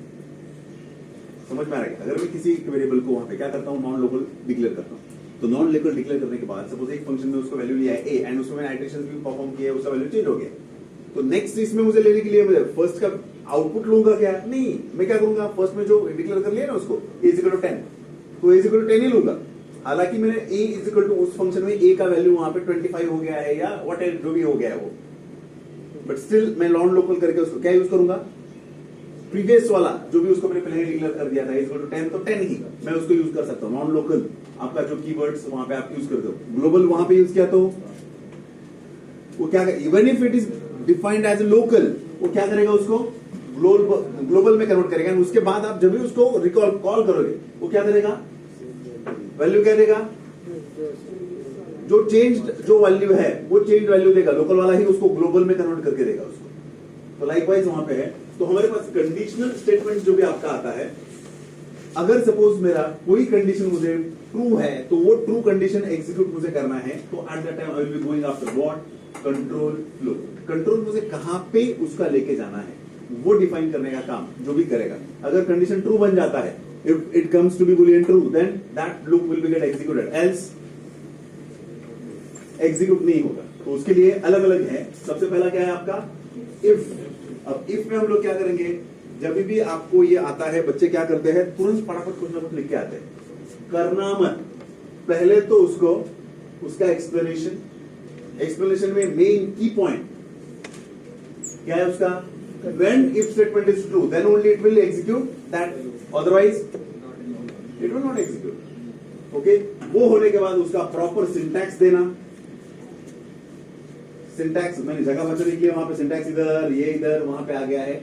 समझ में आ रहा है? अगर मैं किसी वेरिएबल को वहां पे क्या करता हूँ, नॉन लोकल डिक्लेयर करता हूँ, तो नॉन लोकल डिक्लेयर करने के बाद सपोज एक फंक्शन में उसको वैल्यू लिया है ए एंड उसमें मैंने आइटरेशन भी परफॉर्म किया है, उसका वैल्यू चेंज हो गया, तो नेक्स्ट इसमें मुझे लेने के लिए मुझे फर्स्ट का आउटपुट लूंगा क्या, नहीं, मैं क्या करूंगा, फर्स्ट में जो डिक्लेयर कर लिया ना उसको ए इज इक्वल टू 10, तो ए इज इक्वल टू 10 ही लूंगा। हालांकि मैंने ए इज इक्वल टू उस फंक्शन में ए का वैल्यू वहां पे 25 हो गया है या व्हाट एवर जो भी हो गया है वो, बट स्टिल मैं नॉन लोकल करके उसको क्या यूज करूंगा, प्रीवियस वाला जो भी उसको मैंने पहले डिक्लेयर कर दिया था इक्वल टू 10, तो 10 ही मैं उसको यूज कर सकता हूँ। नॉन लोकल आपका जो कीवर्ड्स वहां पे आप यूज करते हो, ग्लोबल वहां पे यूज किया तो वो क्या करेगा, even if it is defined as a local, वो क्या करेगा, उसको ग्लोबल में कन्वर्ट करेगा। उसके बाद आप जब भी उसको रिकॉल कॉल करोगे वो क्या करेगा, वैल्यू क्या देगा, जो चेंज्ड जो वैल्यू है वो चेंज वैल्यू देगा, लोकल वाला ही उसको ग्लोबल में कन्वर्ट करके देगा उसको। तो लाइकवाइज वहां पे है। तो हमारे पास कंडीशनल स्टेटमेंट जो भी आपका आता है, अगर सपोज मेरा कोई कंडीशन मुझे ट्रू है तो वो ट्रू कंडीशन एग्जीक्यूट मुझे करना है, तो at that time I will be going after what, control flow. Control मुझे कहां पे उसका लेके जाना है वो डिफाइन करने का काम जो भी करेगा। अगर कंडीशन ट्रू बन जाता है, if it comes to be boolean true, then that loop will be get executed, else execute नहीं होगा। तो उसके लिए अलग अलग है। सबसे पहला क्या है आपका, इफ। अब इफ में हम लोग क्या करेंगे, जब भी आपको ये आता है, बच्चे क्या करते हैं, तुरंत फटाफट कुछ ना कुछ लिख के आते हैं, करना मत। पहले तो उसको उसका एक्सप्लेनेशन में मेन की पॉइंट क्या है उसका, when if statement is true then only it will execute that, otherwise it will not execute। Okay, वो होने के बाद उसका प्रॉपर सिंटैक्स देना। सिंटैक्स मैंने जगह बचा रही है, वहां पे सिंटैक्स इधर, ये इधर, वहां पे आ गया है।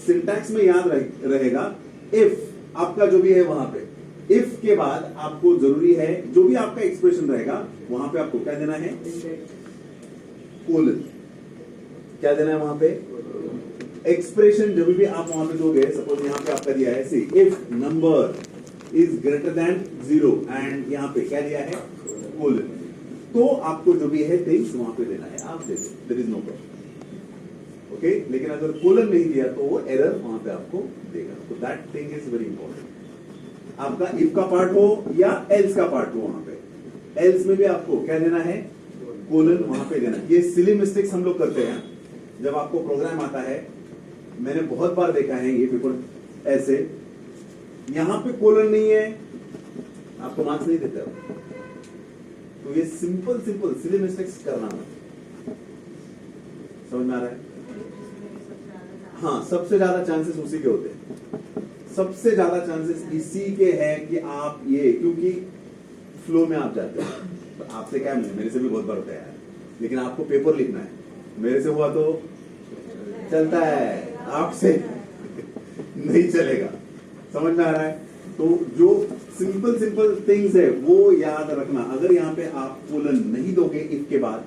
सिंटैक्स में याद रहेगा इफ आपका जो भी है वहां पे, इफ के बाद आपको जरूरी है जो भी आपका एक्सप्रेशन रहेगा वहां पे आपको क्या देना है, कोलन। क्या देना है वहां पे, एक्सप्रेशन जब भी आप वहां पे दोगे, सपोज यहां पे आपका दिया है see if number is greater than 0 and यहां पे क्या दिया है, कोलन, तो आपको जो भी है थिंग्स वहां पे देना है, आप दे दो, there is no problem. Okay, लेकिन अगर कोलन नहीं दिया तो वो एरर वहां पे आपको देगा। तो that thing is very important. आपका इफ का पार्ट हो या एल्स का पार्ट हो, वहां पे एल्स में भी आपको क्या देना है, कोलन वहां पे देना। ये सिली मिस्टेक्स हम लोग करते हैं जब आपको प्रोग्राम आता है। मैंने बहुत बार देखा है ये पेपर ऐसे, यहां पे कोलन नहीं है, आपको मार्क्स नहीं देते। तो ये सिंपल सिली मिस्टेक्स करना है, समझ में आ रहा है? हाँ, सबसे ज्यादा चांसेस उसी के होते हैं, सबसे ज्यादा चांसेस इसी के हैं कि आप ये, क्योंकि फ्लो में आप जाते हैं। तो आपसे क्या, मेरे से भी बहुत बार होता है यार, लेकिन आपको पेपर लिखना है, मेरे से हुआ तो चलता है, आपसे नहीं चलेगा। समझ में आ रहा है? तो जो सिंपल थिंग्स है वो याद रखना। अगर यहाँ पे आप कोलन नहीं दोगे इफ के बाद,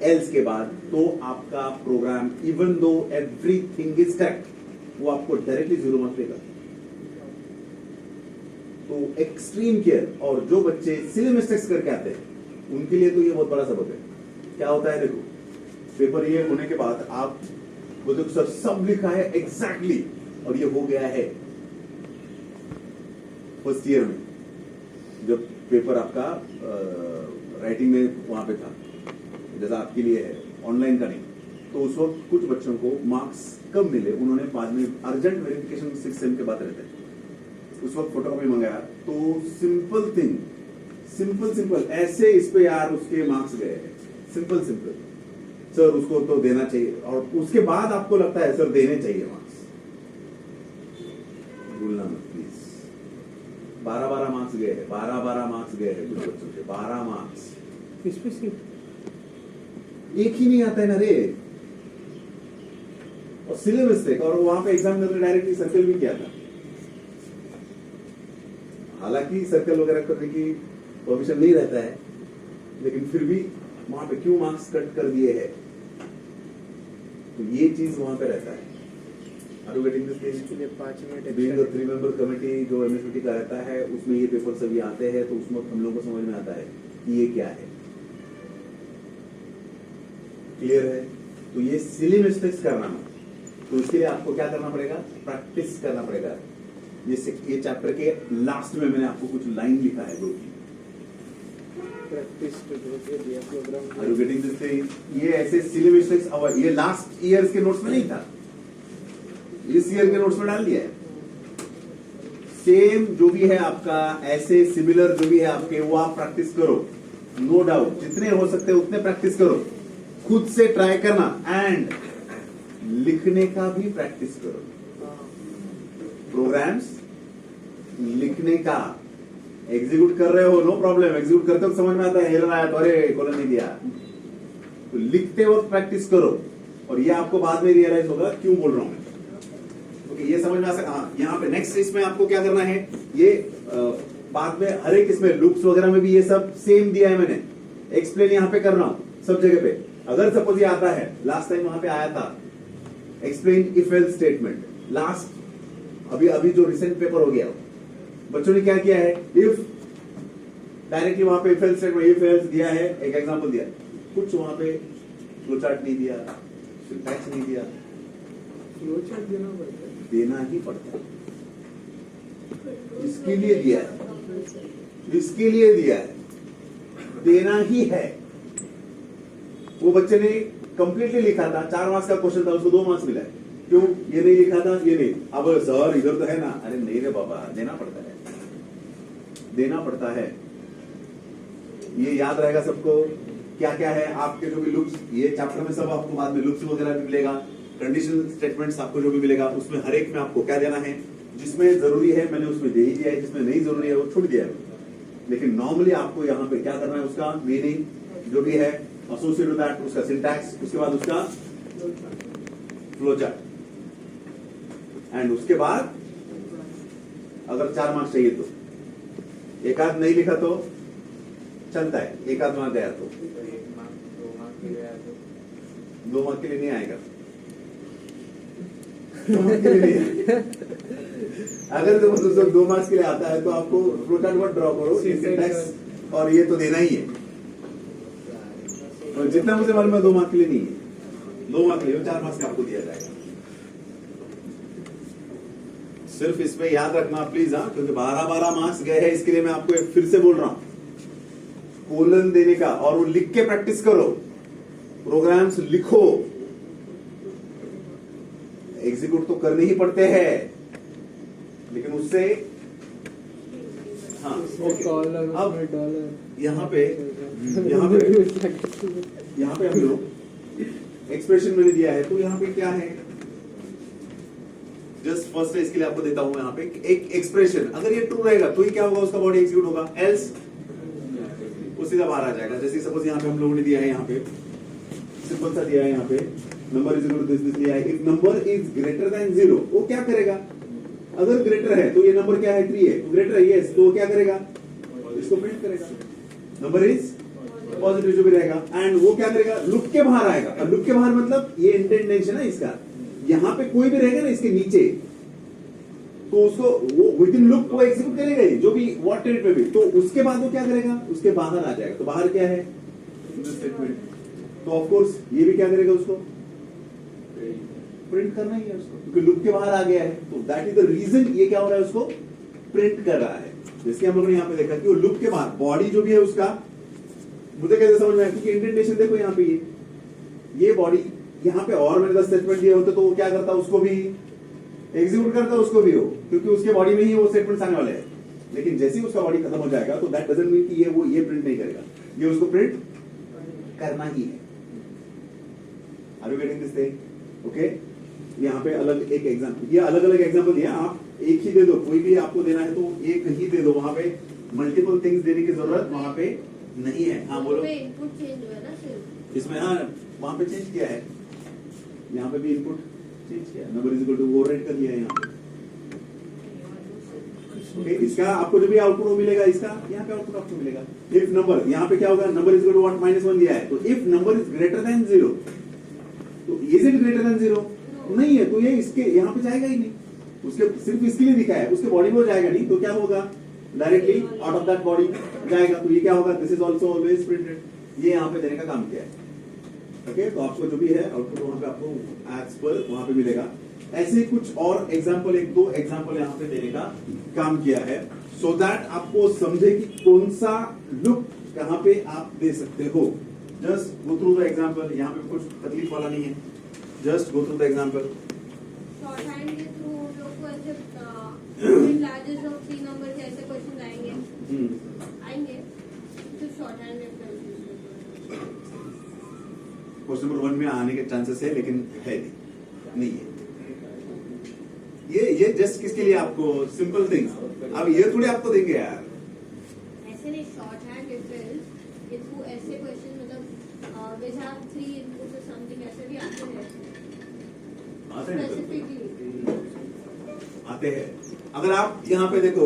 एल्स के बाद, तो आपका program even though everything is correct, वो आपको डायरेक्टली 0 मार्क्स देगा। तो एक्सट्रीम केयर। और जो बच्चे सिली मिस्टेक्स करके आते हैं उनके लिए तो ये बहुत बड़ा सबक है। क्या होता है, देखो पेपर ये होने के बाद आप बोलते हो सर सब लिखा है एग्जैक्टली, और ये हो गया है फर्स्ट ईयर में, जब पेपर आपका राइटिंग में वहां पे था, जैसा आपके लिए है, ऑनलाइन का नहीं। तो उस वक्त कुछ बच्चों को मार्क्स कम मिले, उन्होंने बाद में अर्जेंट वेरिफिकेशन 6 सेम के बाद रहते हैं, उस वक्त फोटोकॉपी मंगाया। तो सिंपल थिंग, सिंपल ऐसे इस पे यार उसके मार्क्स गए हैं, सिंपल सर उसको तो देना चाहिए, और उसके बाद आपको लगता है सर देने चाहिए मार्क्स। भूलना मत प्लीज। 12 मार्क्स गए हैं, 12 मार्क्स गए हैं कुछ बच्चों के, 12 मार्क्स। किस पे सी? एक ही नहीं आता है ना रे, और सिली मिस्टेक, और वहां पे एग्जामिनर ने डायरेक्टली सर्कल भी किया था। हालांकि सर्कल वगैरह करने की परमिशन नहीं रहता है, लेकिन फिर भी वहां पे क्यों मार्क्स कट कर दिए हैं, तो ये चीज वहां पे रहता है। Are you getting this thing? इसके लिए 5 minute Being a 3-member committee जो MSBT का रहता है, उसमें ये पेपर सभी आते हैं, तो उसमें हम लोगों को समझ में आता है कि ये क्या है। क्लियर है? तो ये सिली मिस्टेक्स करना, तो इसके लिए आपको क्या करना पड़ेगा, प्रैक्टिस करना पड़ेगा। ये चैप्टर के लास्ट में मैंने आपको कुछ लाइन लिखा है, जो कि प्रैक्टिस करके दिया programme. Are you getting this thing? ये ऐसे सिली मिस्टेक्स, और ये लास्ट ईयर्स के नोट्स में नहीं था, इस ईयर के नोट्स में डाल दिया है। सेम जो भी है आपका, ऐसे सिमिलर जो भी है आपके, वो आप प्रैक्टिस करो, नो डाउट, जितने हो सकते हैं उतने प्रैक्टिस करो, खुद से ट्राई करना, एंड लिखने का भी प्रैक्टिस करो। प्रोग्राम्स लिखने का, एग्जीक्यूट कर रहे हो नो प्रॉब्लम, एग्जीक्यूट करते वक्त समझ में आता है एरर आया तो अरे कॉलम नहीं दिया, तो लिखते वक्त प्रैक्टिस करो, और ये आपको बाद में रियलाइज होगा क्यों बोल रहा हूं मैं। ये समझ में आ सकता। हाँ, यहाँ पे नेक्स्ट इसमें आपको क्या करना है, ये बाद में हर एक इसमें लूप्स वगैरह में भी ये सब सेम दिया है, मैंने एक्सप्लेन यहाँ पे कर रहा हूं सब जगह पे। अगर सपोज ये आता है, लास्ट टाइम वहां पे आया था explain if else statement, last अभी जो रिसेंट पेपर हो गया, बच्चों ने क्या किया है, इफ डायरेक्टली वहां पे if else statement, if else दिया है, एक एग्जांपल दिया, कुछ वहां पे फ्लो चार्ट नहीं दिया, सिंटैक्स नहीं दिया। फ्लो चार्ट देना पड़ता है, देना ही पड़ता है, इसके लिए दिया है, इसके लिए दिया है, देना ही है। वो बच्चे ने कंप्लीटली लिखा था, 4 मार्क्स का क्वेश्चन था, उसको 2 मार्क्स मिला है। क्यों? ये नहीं लिखा था, ये नहीं। अब सर इधर तो है ना, अरे नहीं रे बाबा, देना पड़ता है, देना पड़ता है। ये याद रहेगा सबको, क्या क्या है आपके जो भी लुप्स, ये चैप्टर में सब आपको बाद में लुप्स वगैरह भी मिलेगा, कंडीशनल स्टेटमेंट्स आपको जो भी मिलेगा, उसमें हर एक में आपको क्या देना है, जिसमें जरूरी है मैंने उसमें दे ही दिया है, जिसमें नहीं जरूरी है वो छोड़ दिया है। लेकिन नॉर्मली आपको यहाँ पे क्या करना है, उसका मीनिंग जो भी है एसोसिएटेड विद दैट, उसका सिंटैक्स, उसके बाद उसका फ्लो चार्ट, एंड उसके बाद अगर 4 मार्क्स चाहिए तो, एक आध नहीं लिखा तो चलता है, एक आध मार्क गया तो, 1 मार्क 2 मार्क के गया तो 2 मार्क के लिए नहीं आएगा, 2 मार्क के लिए नहीं आएगा। अगर तो मतलब 2 मार्क्स के लिए आता है तो आपको फ्लो चार्ट मत ड्रॉ करो, सिंटैक्स और ये तो देना ही है, और जितना मुझे मालूम है 2 मार्क के लिए नहीं है, 2 मार्क के लिए 4 मार्क्स का आपको दिया जाएगा। सिर्फ इसमें याद रखना प्लीज, हाँ, क्योंकि 12 मार्क्स गए हैं, इसके लिए मैं आपको फिर से बोल रहा हूं, कोलन देने का, और वो लिख के प्रैक्टिस करो, प्रोग्राम्स लिखो, एग्जीक्यूट तो करने ही पड़ते हैं, लेकिन उससे हाँ ओके। कॉलर अब उसमें डॉलर यहाँ पे हम लोग एक्सप्रेशन मैंने दिया है, तो यहाँ पे क्या है, जस्ट फर्स्ट है, इसके लिए आपको देता हूं यहाँ पे एक एक्सप्रेशन, अगर ये ट्रू रहेगा तो ही क्या होगा, उसका बॉडी एग्जीक्यूट होगा, एल्स वो सीधा बाहर आ जाएगा। जैसे सपोज यहाँ पे हम लोगों ने दिया है, यहाँ पे सिंपल सा दिया है, यहाँ पे number is equal to this दिया है, if number is greater than 0, वो क्या करेगा, अगर ग्रेटर है तो ये नंबर क्या है 3 है, तो ग्रेटर है यस, तो वो क्या करेगा, इसको प्रिंट करेगा, नंबर इज पॉजिटिव जो भी रहेगा, एंड वो क्या करेगा, लूप के बाहर आएगा। अब लूप के बाहर मतलब ये इंटेंडेंशन है इसका, यहाँ पे कोई भी रहेगा ना इसके नीचे, तो उसको वो विद इन लूप को एग्जीक्यूट करेगा ही, जो भी व्हाट टेट पे भी, तो उसके बाद वो क्या करेगा, उसके बाहर आ जाएगा, तो बाहर क्या है स्टेटमेंट, तो ऑफ कोर्स ये भी क्या करेगा, उसको प्रिंट करना ही है उसको, क्योंकि लूप के बाहर आ गया है, तो दैट इज द रीजन ये क्या हो रहा है, उसको प्रिंट कर रहा है। जैसे हम लोगों ने यहाँ पे देखा कि वो लूप के बाहर बॉडी जो भी है उसका, मुझे कैसे समझ में आया, क्योंकि इंडेंटेशन देखो यहाँ पे ये बॉडी यहाँ पे, और मैंने 10 स्टेटमेंट दिए होते तो वो क्या करता, उसको भी एग्जीक्यूट करता, उसको भी हो, क्योंकि उसके बॉडी में ही वो स्टेटमेंट्स आने वाले हैं, लेकिन जैसे ही उसका बॉडी खत्म हो जाएगा तो दैट डजंट मीन कि ये प्रिंट नहीं करेगा, ये उसको प्रिंट करना ही है। Are you getting this thing? Okay, यहाँ पे अलग एक एग्जाम्पल, ये अलग अलग एग्जाम्पल दिया, आप एक ही दे दो, कोई भी आपको देना है तो एक ही दे दो, वहां पे मल्टीपल थिंग्स देने की जरूरत वहां पे नहीं है। हाँ बोलो, इनपुट चेंज हुआ ना सिर्फ इसमें, हाँ वहां पे चेंज किया है, यहाँ पे भी इनपुट चेंज किया, number is equal to overwrite कर दिया है यहाँ पे। ओके, इसका आपको जो भी आउटपुट मिलेगा, इसका यहाँ पे आउटपुट आपको मिलेगा। इफ नंबर, यहाँ पे क्या होगा, number is equal to what, -1 दिया है, तो if number is greater than 0, तो इज इट ग्रेटर देन 0? नहीं है, तो ये इसके यहाँ पे जाएगा ही नहीं, उसके सिर्फ इसके लिए दिखा है, उसके बॉडी में जाएगा नहीं, तो क्या होगा, directly out of that body जाएगा, तो ये क्या होगा, this is also always printed, ये यहाँ पे देने का काम किया है। ओके, तो आपको जो भी है आउटपुट वहां पे आपको एज पर वहां पे मिलेगा। ऐसे कुछ और एग्जाम्पल, 1-2 एग्जाम्पल यहाँ पे देने का काम किया है, सो दैट आपको समझे कि कौन सा लुक कहाँ पे आप दे सकते हो। Just go through the example, यहाँ पे कुछ तकलीफ वाला नहीं है, just go through the example. Short hand के थ्रू हम लोग को ऐसे लार्जेस्ट ऑफ 3 नंबर के ऐसे क्वेश्चन आएंगे तो शॉर्ट हैंड में क्वेश्चन नंबर 1 में आने के चांसेस है, लेकिन है नहीं है। ये जस्ट किसके लिए, आपको सिंपल थिंग्स, अब ये थोड़ी आपको देंगे यार, ऐसे नहीं, शॉर्ट हैंड रिफिल्स ये थ्रू ऐसे क्वेश्चन, मतलब विच हैव 3 इनपुट्स और समथिंग, ऐसे भी आते हैं स्पेसिफिकली आते हैं। अगर आप यहाँ पे देखो,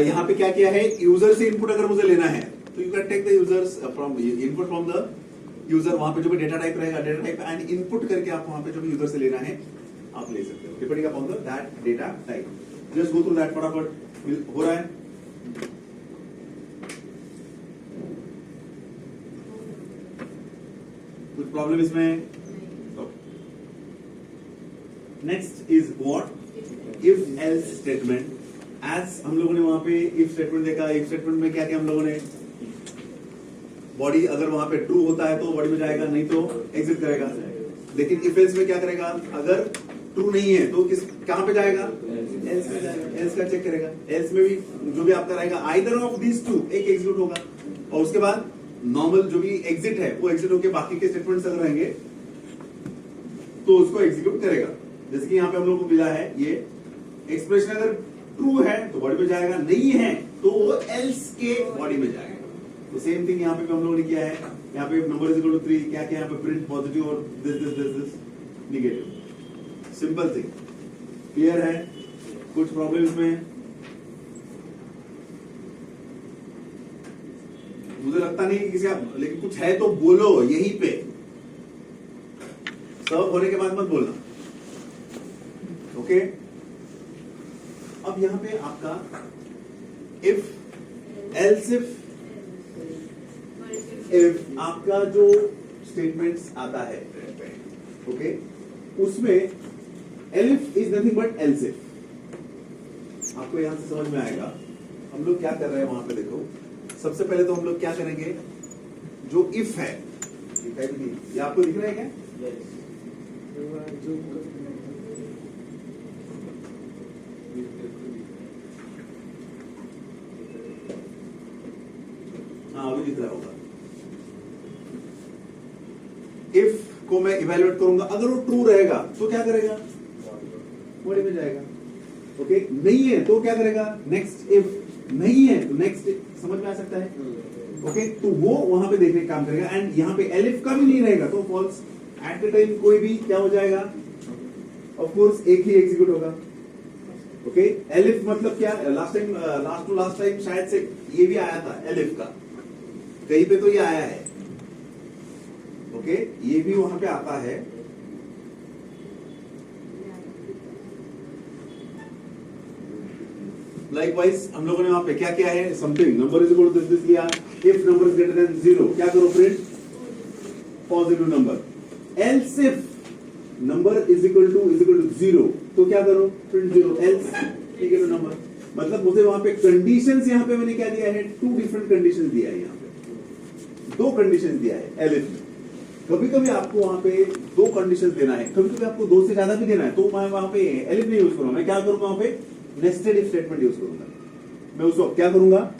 यहाँ पे क्या किया है, यूजर से इनपुट अगर मुझे लेना है तो you can take the users from input from the user, वहां पे जो भी डेटा टाइप रहेगा, डेटा टाइप एंड इनपुट करके आप वहां पे जो भी यूजर से लेना है आप ले सकते हो, depending upon that data type. Just go through that, फटाफट हो रहा है। कुछ प्रॉब्लम इसमें? Next is what, if else statement. As हम लोगों ने वहां पे इफ स्टेटमेंट देखा, इफ स्टेटमेंट में क्या किया हम लोगों ने, बॉडी अगर वहां पे ट्रू होता है तो बॉडी में जाएगा, नहीं तो एग्जिट करेगा। लेकिन इफ एल्स में क्या करेगा, अगर ट्रू नहीं है तो कहां पे जाएगा, एल्स में जाएगा, एल्स का चेक करेगा। एल्स में भी जो भी आपका रहेगा, आइदर ऑफ दिस टू, एक एग्जिट होगा, और उसके बाद नॉर्मल जो भी एग्जिट है वो एग्जिट होकर बाकी के स्टेटमेंट्स अगर रहेंगे तो उसको एग्जीक्यूट करेगा। जैसे कि यहाँ पे हम लोग को मिला है, ये एक्सप्रेशन अगर ट्रू है तो बॉडी पे जाएगा, नहीं है तो वो एल्स के बॉडी में जाएगा। तो सेम थिंग यहाँ पे भी हम लोगों ने किया है, यहाँ पे नंबर इज इक्वल टू 3, क्या क्या यहाँ पे प्रिंट पॉजिटिव और this negative. Simple thing, clear है? कुछ प्रॉब्लम्स में मुझे लगता नहीं कि किसी का, लेकिन कुछ है तो बोलो यहीं पे, सब होने के बाद मत बोलना। ओके, अब यहां पे आपका इफ एल्स इफ आपका जो स्टेटमेंट्स आता है, ओके, उसमें elif is nothing but else if. आपको यहां से समझ में आएगा हम लोग क्या कर रहे हैं। वहां पे देखो, सबसे पहले तो हम लोग क्या करेंगे, जो इफ है, ठीक है कि नहीं, ये आपको दिख रहा है क्या? हाँ, अभी दिख रहा होगा। इफ को मैं इवेल्युएट करूंगा, अगर वो ट्रू रहेगा तो क्या करेगा, बॉडी में जाएगा। ओके, नहीं है तो क्या करेगा, नेक्स्ट इफ नहीं है तो नेक्स्ट, समझ में आ सकता है? ओके, तो वो वहां पे देखने का काम करेगा। एंड यहाँ पे एलिफ का भी नहीं रहेगा तो फॉल्स। एट द टाइम कोई भी क्या हो जाएगा, ऑफ कोर्स एक ही एग्जीक्यूट होगा। ओके, एलिफ मतलब क्या, लास्ट टाइम शायद से ये भी आया था एलिफ का, कहीं पे तो ये आया है। ओके, ये भी वहां पे आता है। लाइकवाइज हम लोगों ने वहां पे क्या किया है, something number is equal to this लिया। If number is greater than 0, क्या करो print positive number. Else if number is equal to 0, तो क्या करो प्रिंट 0 एल्स नेगेटिव नंबर। मतलब मुझे वहां पे कंडीशंस, यहां पे मैंने क्या दिया है, 2 डिफरेंट कंडीशंस दिया है। यहां पे 2 कंडीशंस दिया है एलिफ में। कभी कभी आपको वहां पे 2 कंडीशंस देना है, कभी कभी आपको 2 से ज्यादा भी देना है, तो मैं वहां पे एलिफ नहीं यूज करूंगा। मैं क्या करूंगा, वहां पे नेस्टेड इफ स्टेटमेंट यूज करूंगा। मैं उसको क्या करूंगा,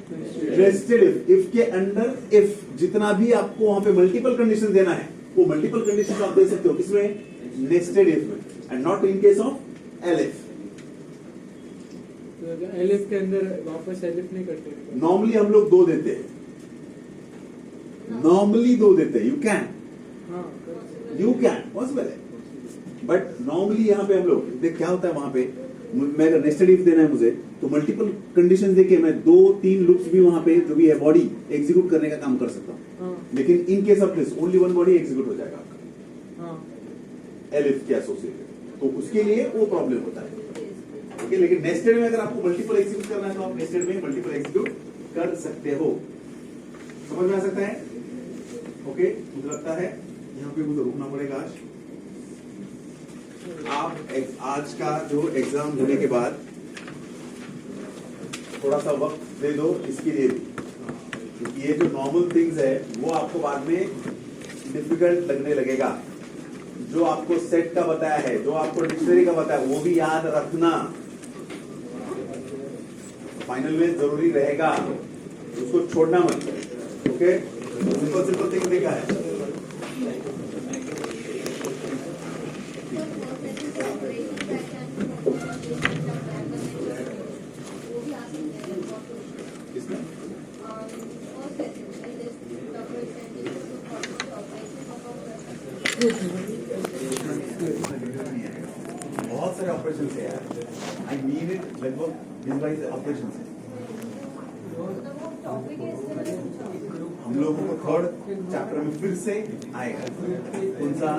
नेस्टेड इफ के अंडर इफ जितना भी आपको वहां पे मल्टीपल कंडीशन देना है, वो मल्टीपल कंडीशन आप दे सकते हो किसमें, नेस्टेड इफ में, and not in case of elif. Elif के अंदर वापस एलिफ नहीं करते। नॉर्मली हम लोग 2 देते हैं, नॉर्मली 2 देते हैं। यू कैन पॉसिबल है, बट नॉर्मली यहाँ पे हम लोग देख क्या होता है, वहां पे मैं अगर नेस्टेड इफ देना है मुझे, तो मल्टीपल कंडीशन देके मैं 2-3 लूप्स भी वहां पे जो भी है बॉडी एग्जीक्यूट करने का काम कर सकता हूँ। लेकिन इन case of this only 1 body execute हो जाएगा आपका एलिफ के एसोसिएटेड, तो उसके लिए वो प्रॉब्लम होता है। ओके, लेकिन नेस्टेड में अगर आपको मल्टीपल एग्जीक्यूट करना है तो आप नेस्टेड में मल्टीपल एग्जीक्यूट कर सकते हो। समझ में आ सकता है? ओके, मुझे लगता है यहाँ पे मुझे रुकना पड़ेगा आज। आप आज का जो एग्जाम होने के बाद थोड़ा सा वक्त दे दो इसके लिए भी, क्योंकि ये जो नॉर्मल थिंग्स है वो आपको बाद में डिफिकल्ट लगने लगेगा। जो आपको सेट का बताया है, जो आपको डिक्शनरी का बताया है, वो भी याद रखना, फाइनल में जरूरी रहेगा, उसको छोड़ना मत। ओके, सिंपल थिंग देखा है। बहुत सारे ऑपरेशन है यार, आई मीन इट, लगभग 20-22 ऑपरेशन है। हम लोगों को 3rd चैप्टर में फिर से आएगा, कौन सा,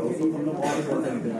उसको हम लोग और